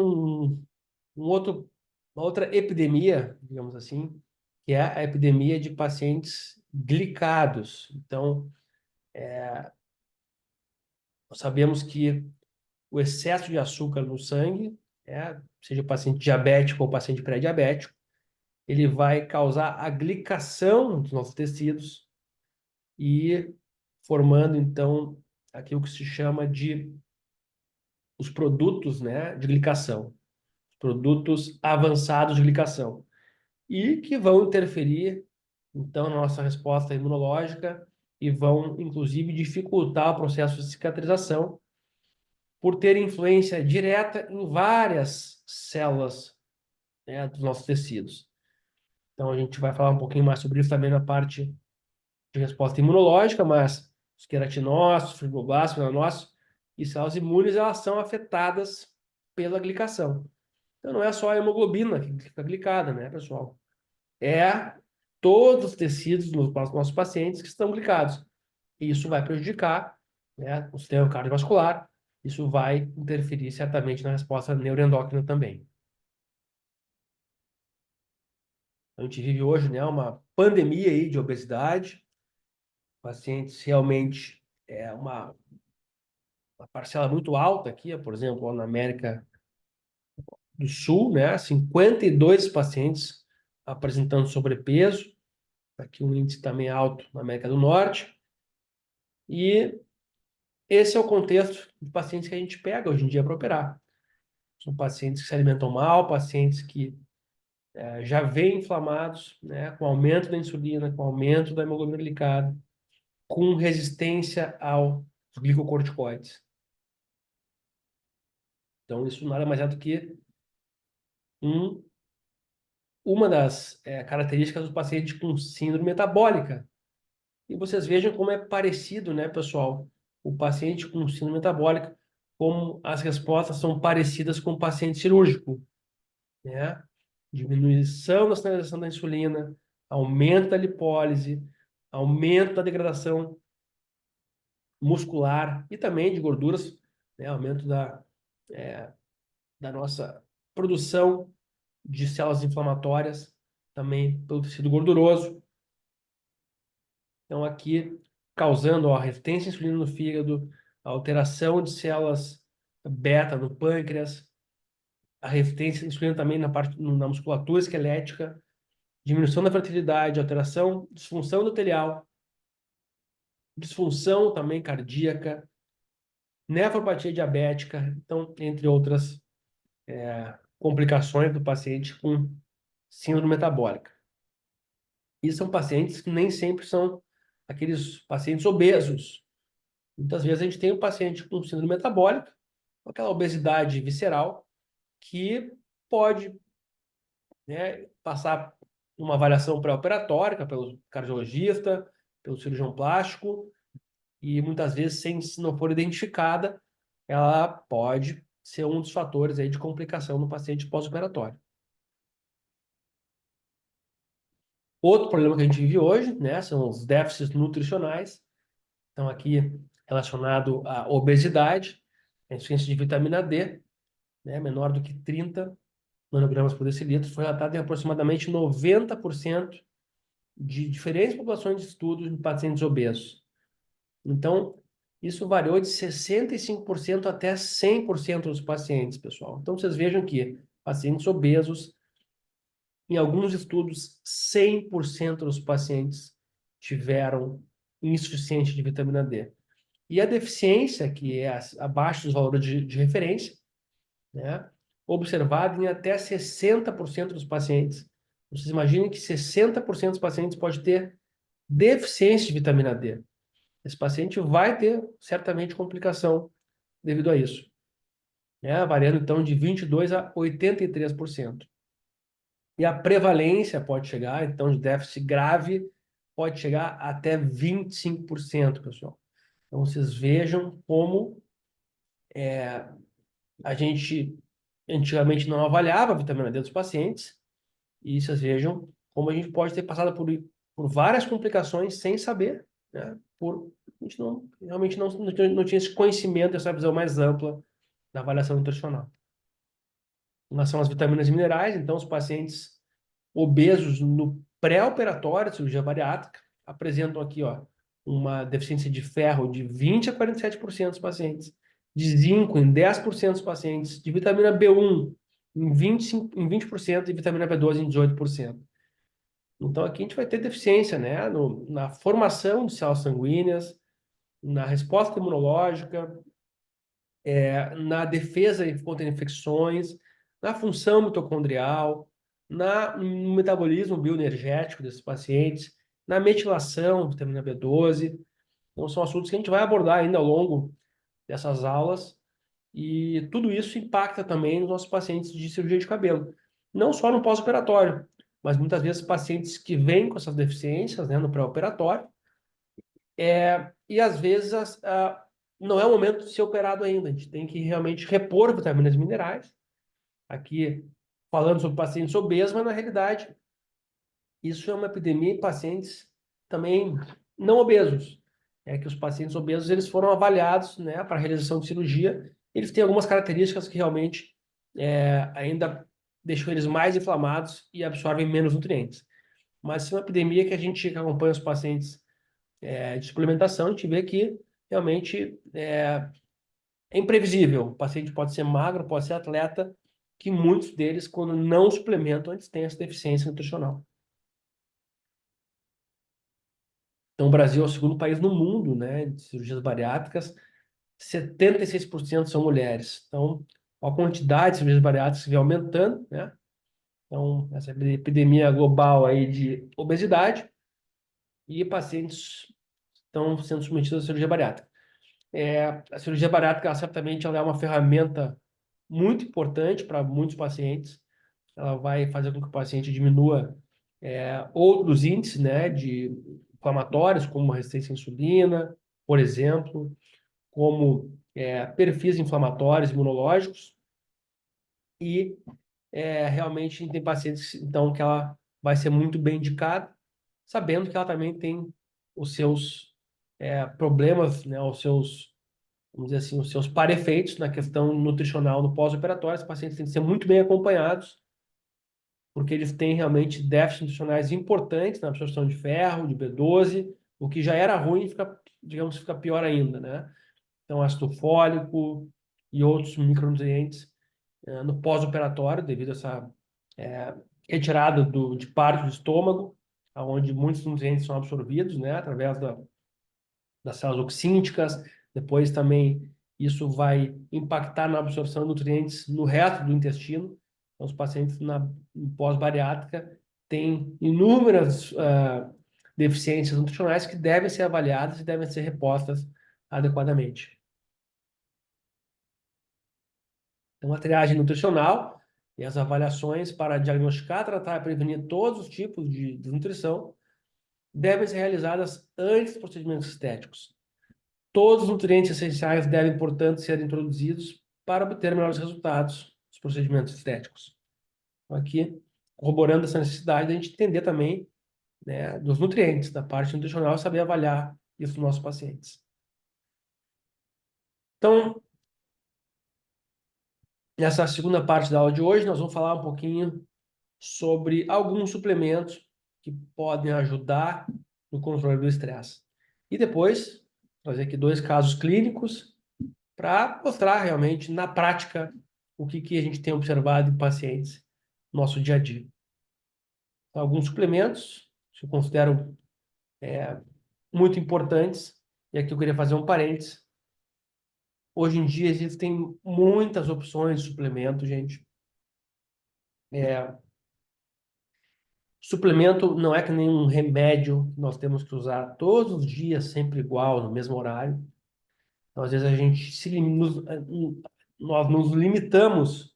uma outra epidemia, digamos assim, que é a epidemia de pacientes glicados. Então, nós sabemos que o excesso de açúcar no sangue, seja paciente diabético ou paciente pré-diabético, ele vai causar a glicação dos nossos tecidos e formando, então, aquilo que se chama de os produtos, né, de glicação, produtos avançados de glicação, e que vão interferir, então, na nossa resposta imunológica e vão, inclusive, dificultar o processo de cicatrização por ter influência direta em várias células, né, dos nossos tecidos. Então, a gente vai falar um pouquinho mais sobre isso também na parte de resposta imunológica, mas os queratinócitos, fibroblastos, melanócitos e células imunes, elas são afetadas pela glicação. Então, não é só a hemoglobina que fica glicada, né, pessoal? É todos os tecidos dos nossos pacientes que estão glicados. E isso vai prejudicar, né, o sistema cardiovascular, isso vai interferir certamente na resposta neuroendócrina também. A gente vive hoje, né, uma pandemia aí de obesidade, pacientes realmente uma parcela muito alta aqui, por exemplo, lá na América do Sul, né, 52 pacientes apresentando sobrepeso, aqui um índice também alto na América do Norte, e esse é o contexto de pacientes que a gente pega hoje em dia para operar. São pacientes que se alimentam mal, pacientes que já vêm inflamados, né, com aumento da insulina, com aumento da hemoglobina glicada, com resistência aos glicocorticoides. Então, isso nada mais é do que um, uma das características do paciente com síndrome metabólica. E vocês vejam como é parecido, né, pessoal? O paciente com síndrome metabólica, como as respostas são parecidas com o paciente cirúrgico, né? Diminuição da sinalização da insulina, aumento da lipólise, aumento da degradação muscular e também de gorduras, né? Aumento da nossa produção de células inflamatórias, também pelo tecido gorduroso. Então, aqui, causando a resistência à insulina no fígado, a alteração de células beta no pâncreas, a resistência à insulina também na musculatura esquelética, diminuição da fertilidade, alteração, disfunção endotelial, disfunção também cardíaca, nefropatia diabética, então, entre outras complicações do paciente com síndrome metabólica. E são pacientes que nem sempre são aqueles pacientes obesos. Muitas vezes a gente tem um paciente com síndrome metabólica, com aquela obesidade visceral, que pode, né, passar uma avaliação pré-operatória pelo cardiologista, pelo cirurgião plástico, e muitas vezes, se não for identificada, ela pode ser um dos fatores aí de complicação no paciente pós-operatório. Outro problema que a gente vive hoje, né, são os déficits nutricionais. Então, aqui relacionado à obesidade, a insuficiência de vitamina D, né, menor do que 30 nanogramas por decilitro, foi relatado em aproximadamente 90% de diferentes populações de estudos em pacientes obesos. Então, isso variou de 65% até 100% dos pacientes, pessoal. Então, vocês vejam que pacientes obesos, em alguns estudos, 100% dos pacientes tiveram insuficiência de vitamina D. E a deficiência, que é abaixo dos valores de referência, né, observada em até 60% dos pacientes. Vocês imaginem que 60% dos pacientes pode ter deficiência de vitamina D. Esse paciente vai ter certamente complicação devido a isso, né, variando então de 22% a 83%. E a prevalência pode chegar, então, de déficit grave, pode chegar até 25%, pessoal. Então, vocês vejam como a gente antigamente não avaliava a vitamina D dos pacientes, e vocês vejam como a gente pode ter passado por várias complicações sem saber, né? A gente realmente não tinha esse conhecimento, essa visão mais ampla da avaliação nutricional. Em relação às vitaminas e minerais, então, os pacientes obesos no pré-operatório de cirurgia bariátrica apresentam aqui, ó, uma deficiência de ferro de 20 a 47% dos pacientes, de zinco em 10% dos pacientes, de vitamina B1 em 20% e vitamina B12 em 18%. Então, aqui a gente vai ter deficiência, né, na formação de células sanguíneas, na resposta imunológica, na defesa contra infecções, na função mitocondrial, no metabolismo bioenergético desses pacientes, na metilação, vitamina B12. Então, são assuntos que a gente vai abordar ainda ao longo dessas aulas, e tudo isso impacta também nos nossos pacientes de cirurgia de cabelo. Não só no pós-operatório, mas muitas vezes pacientes que vêm com essas deficiências, né, no pré-operatório, e às vezes não é o momento de ser operado ainda. A gente tem que realmente repor vitaminas e minerais. Aqui, falando sobre pacientes obesos, mas na realidade, isso é uma epidemia em pacientes também não obesos. É que os pacientes obesos eles foram avaliados, né, para a realização de cirurgia. Eles têm algumas características que realmente ainda deixam eles mais inflamados e absorvem menos nutrientes. Mas se é uma epidemia que a gente acompanha os pacientes de suplementação, a gente vê que realmente é imprevisível. O paciente pode ser magro, pode ser atleta, que muitos deles, quando não suplementam, eles têm essa deficiência nutricional. Então, o Brasil é o segundo país no mundo, né, de cirurgias bariátricas. 76% são mulheres. Então, a quantidade de cirurgias bariátricas vem aumentando, né? Então, essa epidemia global aí de obesidade e pacientes estão sendo submetidos à cirurgia bariátrica. A cirurgia bariátrica, certamente, ela é uma ferramenta muito importante para muitos pacientes. Ela vai fazer com que o paciente diminua outros índices, né, de inflamatórios, como resistência à insulina, por exemplo, como perfis inflamatórios imunológicos, e realmente tem pacientes, então, que ela vai ser muito bem indicada, sabendo que ela também tem os seus problemas, né, os seus, vamos dizer assim, os seus parefeitos na questão nutricional no pós-operatório. Os pacientes têm que ser muito bem acompanhados, porque eles têm realmente déficits nutricionais importantes na absorção de ferro, de B12, o que já era ruim fica, digamos, fica pior ainda, né? Então, ácido fólico e outros micronutrientes no pós-operatório, devido a essa é, retirada de parte do estômago, onde muitos nutrientes são absorvidos, né, através das células oxínticas. Depois também isso vai impactar na absorção de nutrientes no resto do intestino. Então, os pacientes na pós-bariátrica têm inúmeras deficiências nutricionais que devem ser avaliadas e devem ser repostas adequadamente. Então, a triagem nutricional e as avaliações para diagnosticar, tratar e prevenir todos os tipos de desnutrição devem ser realizadas antes dos procedimentos estéticos. Todos os nutrientes essenciais devem, portanto, ser introduzidos para obter melhores resultados dos procedimentos estéticos. Então, aqui, corroborando essa necessidade de a gente entender também, né, dos nutrientes, da parte nutricional, e saber avaliar isso nos nossos pacientes. Então, nessa segunda parte da aula de hoje, nós vamos falar um pouquinho sobre alguns suplementos que podem ajudar no controle do estresse. E depois, fazer aqui dois casos clínicos para mostrar realmente na prática o que a gente tem observado em pacientes no nosso dia a dia. Alguns suplementos que eu considero muito importantes, e aqui eu queria fazer um parênteses. Hoje em dia existem muitas opções de suplemento, gente. Suplemento não é que nem um remédio que nós temos que usar todos os dias, sempre igual, no mesmo horário. Então, às vezes a gente nós nos limitamos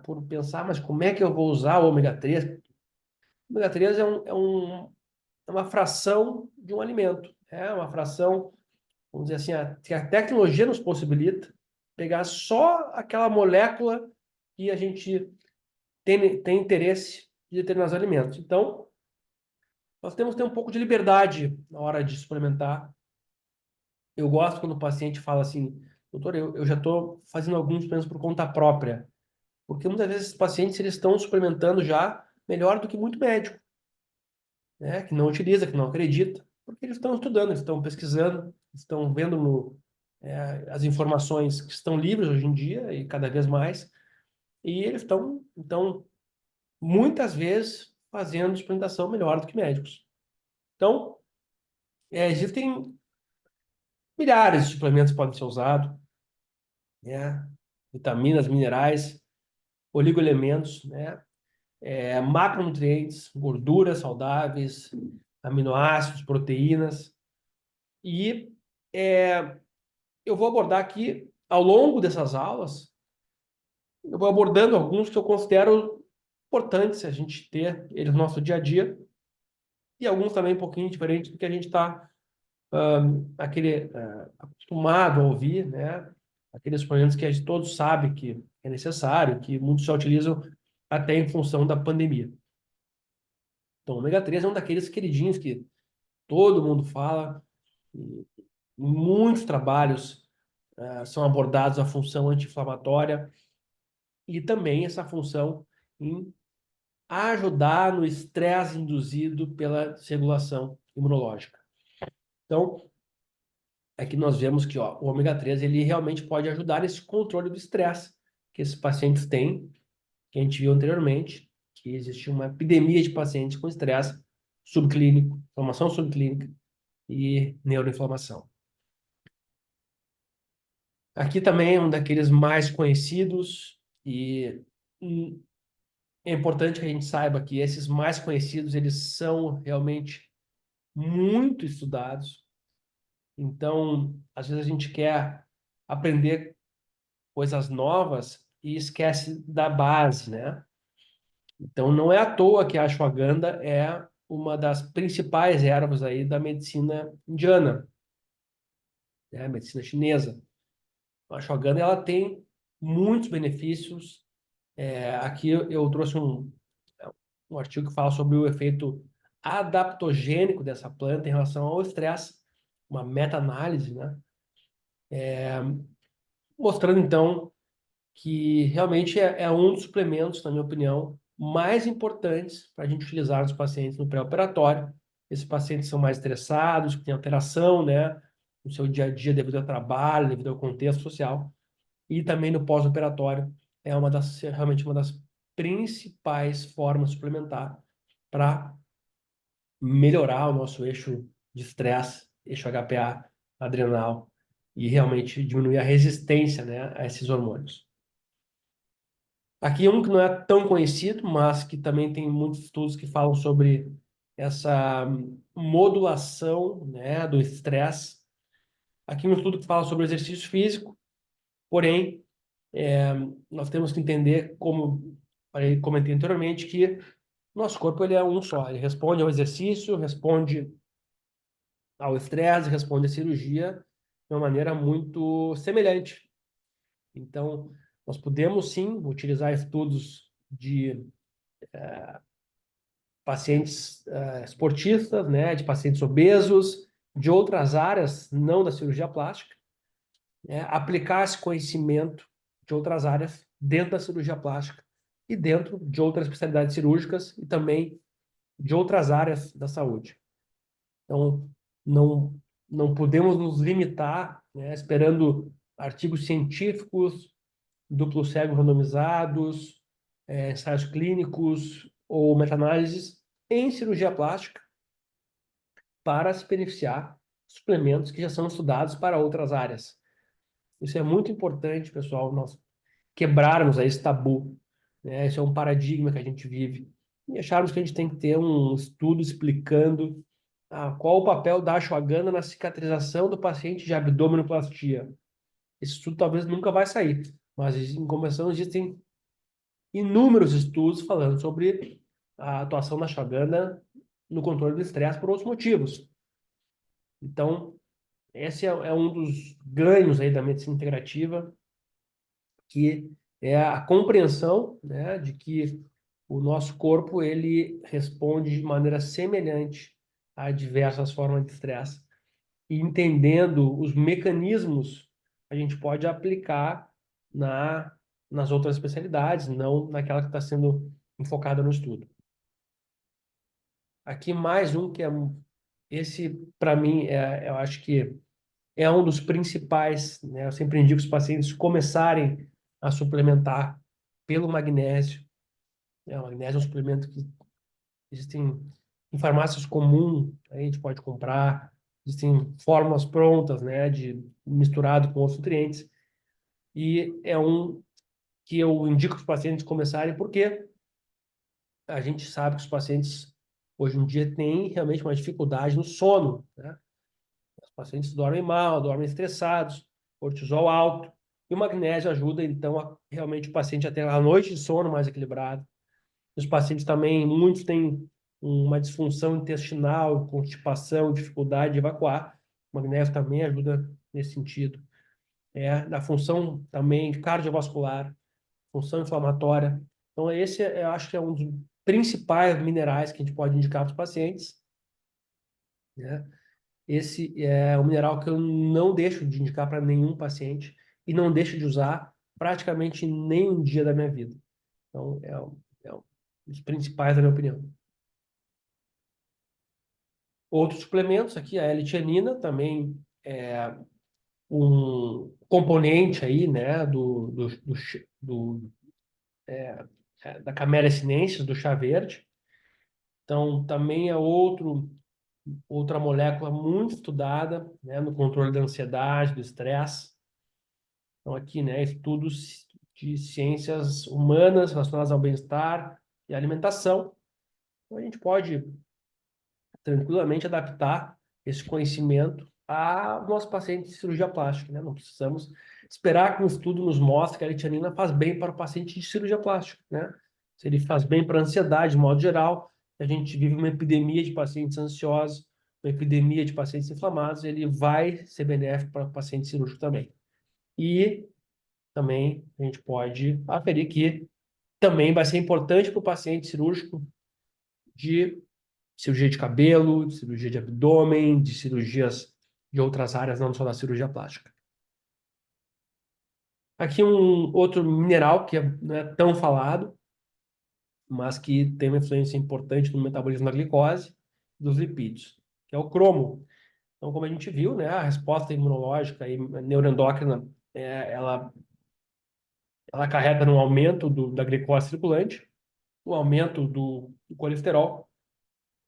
por pensar, mas como é que eu vou usar o ômega 3? O ômega 3 é uma fração de um alimento. É uma fração, vamos dizer assim, que a tecnologia nos possibilita pegar só aquela molécula que a gente tem interesse de determinados alimentos. Então, nós temos que ter um pouco de liberdade na hora de suplementar. Eu gosto quando o paciente fala assim, doutor, eu já estou fazendo alguns suplementos por conta própria. Porque muitas vezes os pacientes eles estão suplementando já melhor do que muito médico, né? Que não utiliza, que não acredita, porque eles estão estudando, eles estão pesquisando, estão vendo as informações que estão livres hoje em dia e cada vez mais, e eles estão, então, muitas vezes fazendo suplementação melhor do que médicos. Então, existem milhares de suplementos que podem ser usados. né? Vitaminas, minerais, oligoelementos, né? Macronutrientes, gorduras saudáveis, aminoácidos, proteínas. E eu vou abordar aqui, ao longo dessas aulas, eu vou abordando alguns que eu considero importantes a gente ter eles no nosso dia a dia, e alguns também um pouquinho diferentes do que a gente está acostumado a ouvir, né? Aqueles suplementos que a gente todos sabe que é necessário, que muitos já utilizam até em função da pandemia. Então, o ômega 3 é um daqueles queridinhos que todo mundo fala, e muitos trabalhos são abordados a função anti-inflamatória e também essa função em ajudar no estresse induzido pela regulação imunológica. Então, aqui nós vemos que o ômega 3 ele realmente pode ajudar nesse controle do estresse que esses pacientes têm, que a gente viu anteriormente, que existe uma epidemia de pacientes com estresse subclínico, inflamação subclínica e neuroinflamação. Aqui também é um daqueles mais conhecidos e é importante que a gente saiba que esses mais conhecidos, eles são realmente muito estudados. Então, às vezes a gente quer aprender coisas novas e esquece da base, né? Então, não é à toa que a ashwagandha é uma das principais ervas aí da medicina indiana, né? Medicina chinesa. A ashwagandha, ela tem muitos benefícios. Aqui eu trouxe um artigo que fala sobre o efeito adaptogênico dessa planta em relação ao estresse, uma meta-análise, né? Mostrando, então, que realmente é um dos suplementos, na minha opinião, mais importantes para a gente utilizar nos pacientes no pré-operatório. Esses pacientes são mais estressados, que têm alteração, né, no seu dia a dia devido ao trabalho, devido ao contexto social. E também no pós-operatório realmente uma das principais formas de suplementar para melhorar o nosso eixo de estresse, eixo HPA, adrenal, e realmente diminuir a resistência, né, a esses hormônios. Aqui um que não é tão conhecido, mas que também tem muitos estudos que falam sobre essa modulação, né, do estresse. Aqui um estudo que fala sobre o exercício físico, porém, nós temos que entender, como comentei anteriormente, que nosso corpo ele é um só. Ele responde ao exercício, responde ao estresse, responde à cirurgia de uma maneira muito semelhante. Então, nós podemos sim utilizar estudos de pacientes esportistas, né, de pacientes obesos, de outras áreas, não da cirurgia plástica, né, aplicar esse conhecimento de outras áreas dentro da cirurgia plástica e dentro de outras especialidades cirúrgicas e também de outras áreas da saúde. Então, não, não podemos nos limitar, né, esperando artigos científicos, duplo cego randomizados, ensaios clínicos ou meta-análises em cirurgia plástica para se beneficiar de suplementos que já são estudados para outras áreas. Isso é muito importante, pessoal, nós quebrarmos aí esse tabu, né? Esse é um paradigma que a gente vive. E acharmos que a gente tem que ter um estudo explicando qual o papel da ashwagandha na cicatrização do paciente de abdominoplastia. Esse estudo talvez nunca vai sair, mas em compensação existem inúmeros estudos falando sobre a atuação da ashwagandha no controle do estresse por outros motivos. Então, esse é um dos ganhos aí da medicina integrativa, que é a compreensão, né, de que o nosso corpo ele responde de maneira semelhante a diversas formas de estresse. E entendendo os mecanismos, a gente pode aplicar nas outras especialidades, não naquela que está sendo enfocada no estudo. Aqui mais um que esse para mim eu acho que é um dos principais, né? Eu sempre indico os pacientes começarem a suplementar pelo magnésio. O magnésio é um suplemento que existem em farmácias comuns, a gente pode comprar, existem fórmulas prontas, né, de misturado com outros nutrientes. e é um que eu indico os pacientes começarem, porque a gente sabe que os pacientes hoje em dia têm realmente uma dificuldade no sono, né? Os pacientes dormem mal, dormem estressados, cortisol alto, e o magnésio ajuda, então, realmente o paciente a ter a noite de sono mais equilibrada. Os pacientes também, muitos têm uma disfunção intestinal, constipação, dificuldade de evacuar. O magnésio também ajuda nesse sentido. Na função também cardiovascular, função inflamatória. Então, esse eu acho que é um dos principais minerais que a gente pode indicar para os pacientes, né? Esse é um mineral que eu não deixo de indicar para nenhum paciente e não deixo de usar praticamente nenhum dia da minha vida. Então, é um dos principais, na minha opinião. Outros suplementos aqui, a L-tianina também é um componente aí, né, da Camellia sinensis, do chá verde. Então, também é outra molécula muito estudada, né, no controle da ansiedade, do estresse. Então, aqui, né, estudos de ciências humanas relacionadas ao bem-estar e alimentação. Então, a gente pode tranquilamente adaptar esse conhecimento ao nosso paciente de cirurgia plástica, né? Não precisamos esperar que um estudo nos mostre que a litianina faz bem para o paciente de cirurgia plástica, né? Se ele faz bem para a ansiedade, de modo geral, a gente vive uma epidemia de pacientes ansiosos, uma epidemia de pacientes inflamados, ele vai ser benéfico para o paciente cirúrgico também. E também a gente pode aferir que também vai ser importante para o paciente cirúrgico de cirurgia de cabelo, de cirurgia de abdômen, de cirurgias de outras áreas, não só da cirurgia plástica. Aqui um outro mineral que não é tão falado, mas que tem uma influência importante no metabolismo da glicose e dos lipídios, que é o cromo. Então, como a gente viu, né, a resposta imunológica e neuroendócrina, ela acarreta no aumento da glicose circulante, no aumento do colesterol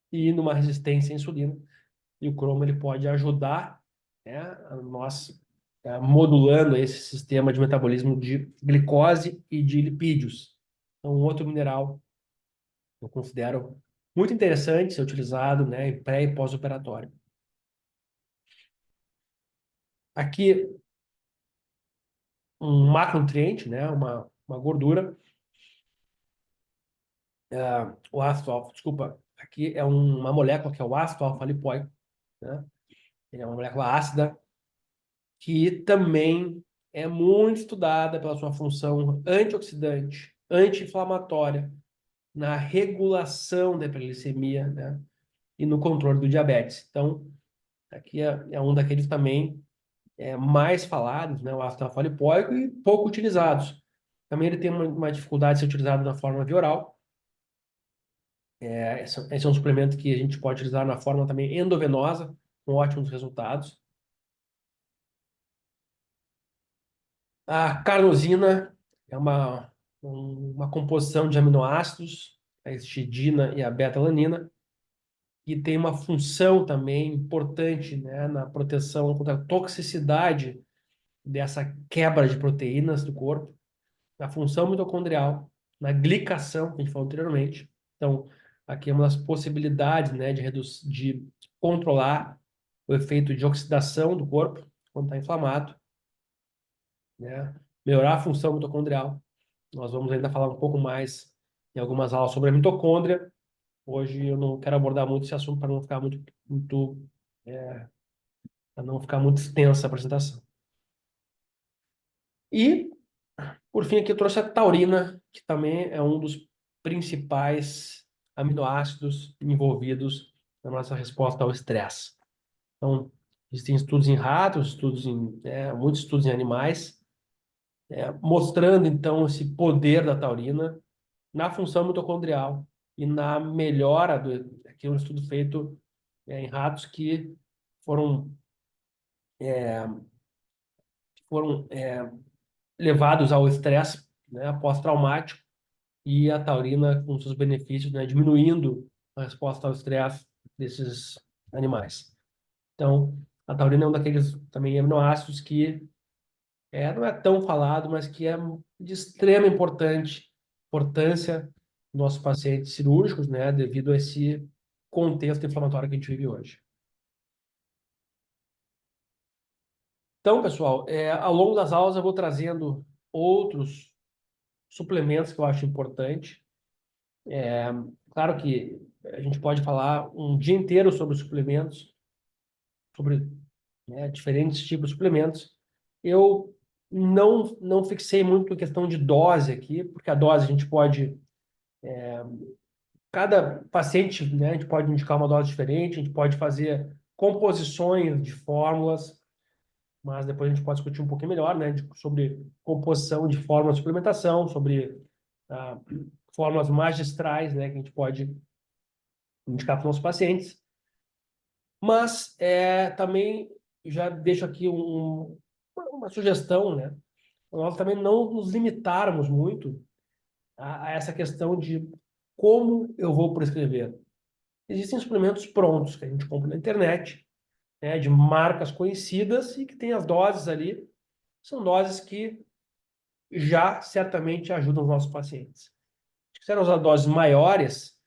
e numa resistência à insulina. E o cromo ele pode ajudar, né, a nós modulando esse sistema de metabolismo de glicose e de lipídios. Então, um outro mineral que eu considero muito interessante ser utilizado, né, em pré e pós-operatório. Aqui, um macronutriente, né, uma gordura, o ácido alfa, desculpa, aqui é uma molécula que é o ácido alfa-lipoico, né? Ele é uma molécula ácida que também é muito estudada pela sua função antioxidante, anti-inflamatória, na regulação da hiperglicemia, né? E no controle do diabetes. Então, aqui é um daqueles também mais falados, né? O ácido alfa-lipoico e pouco utilizados. Também ele tem uma dificuldade de ser utilizado na forma via oral. Esse é um suplemento que a gente pode utilizar na forma também endovenosa, com ótimos resultados. A carnosina é uma composição de aminoácidos, a histidina e a beta-alanina, que tem uma função também importante, né, na proteção contra a toxicidade dessa quebra de proteínas do corpo, na função mitocondrial, na glicação, que a gente falou anteriormente. Então, aqui é uma das possibilidades, né, de controlar o efeito de oxidação do corpo quando está inflamado, né, melhorar a função mitocondrial. Nós vamos ainda falar um pouco mais em algumas aulas sobre a mitocôndria. Hoje eu não quero abordar muito esse assunto para não ficar para não ficar muito extensa a apresentação. E, por fim, aqui eu trouxe a taurina, que também é um dos principais aminoácidos envolvidos na nossa resposta ao estresse. Então, existem estudos em ratos, muitos estudos em animais, mostrando então esse poder da taurina na função mitocondrial e na melhora aqui é um estudo feito em ratos que foram foram levados ao estresse, né, pós-traumático, e a taurina com seus benefícios, né, diminuindo a resposta ao estresse desses animais. Então, a taurina é um daqueles também aminoácidos que não é tão falado, mas que é de extrema importância nos nossos pacientes cirúrgicos, né, devido a esse contexto inflamatório que a gente vive hoje. Então, pessoal, ao longo das aulas eu vou trazendo outros suplementos que eu acho importante. Claro que a gente pode falar um dia inteiro sobre suplementos, sobre, né, diferentes tipos de suplementos. Eu não fixei muito a questão de dose aqui, porque a dose a gente pode, cada paciente, né, a gente pode indicar uma dose diferente, a gente pode fazer composições de fórmulas, mas depois a gente pode discutir um pouquinho melhor, né, sobre composição de fórmulas de suplementação, sobre ah, fórmulas magistrais, né, que a gente pode indicar para os nossos pacientes. Mas também já deixo aqui uma sugestão, né? Nós também não nos limitarmos muito a essa questão de como eu vou prescrever. Existem suplementos prontos que a gente compra na internet, né, de marcas conhecidas e que tem as doses ali. São doses que já certamente ajudam os nossos pacientes. Se quiser usar doses maiores,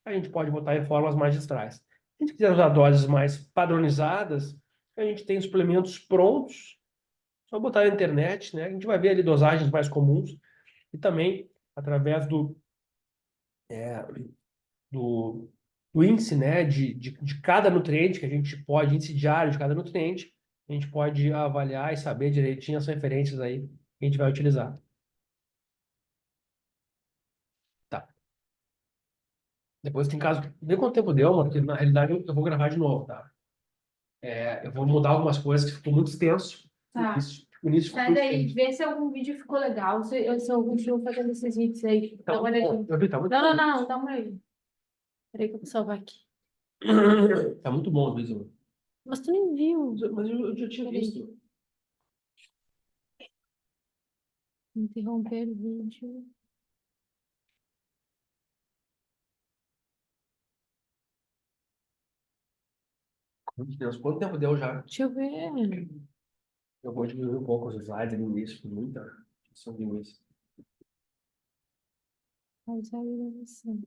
a gente pode botar em formas magistrais. Se a gente quiser usar doses mais padronizadas, a gente tem suplementos prontos, só botar na internet, né? A gente vai ver ali dosagens mais comuns e também através do, do índice, né, de cada nutriente que a gente pode, índice diário de cada nutriente, a gente pode avaliar e saber direitinho as referências aí que a gente vai utilizar. Tá. Depois tem caso. Vê quanto tempo deu, mano, porque na realidade eu vou gravar de novo, tá? Eu vou mudar algumas coisas que ficou muito extenso. Tá. O início ficou Sai muito daí, extenso. vê se algum vídeo ficou legal, se algum show fazendo esses vídeos aí. Tá Dá uma muito bom. olhadinha. Eu vi, tá muito Não, não, bom. não, dá uma olhadinha. Peraí que eu vou salvar aqui. Tá muito bom o vídeo. Mas tu nem viu. Mas eu já tinha Peraí. visto. Interromper o vídeo. Meu Deus, quanto tempo deu já? Deixa eu ver. Eu vou diminuir um pouco os slides no início, com muita. São de início. Pausar a gravação.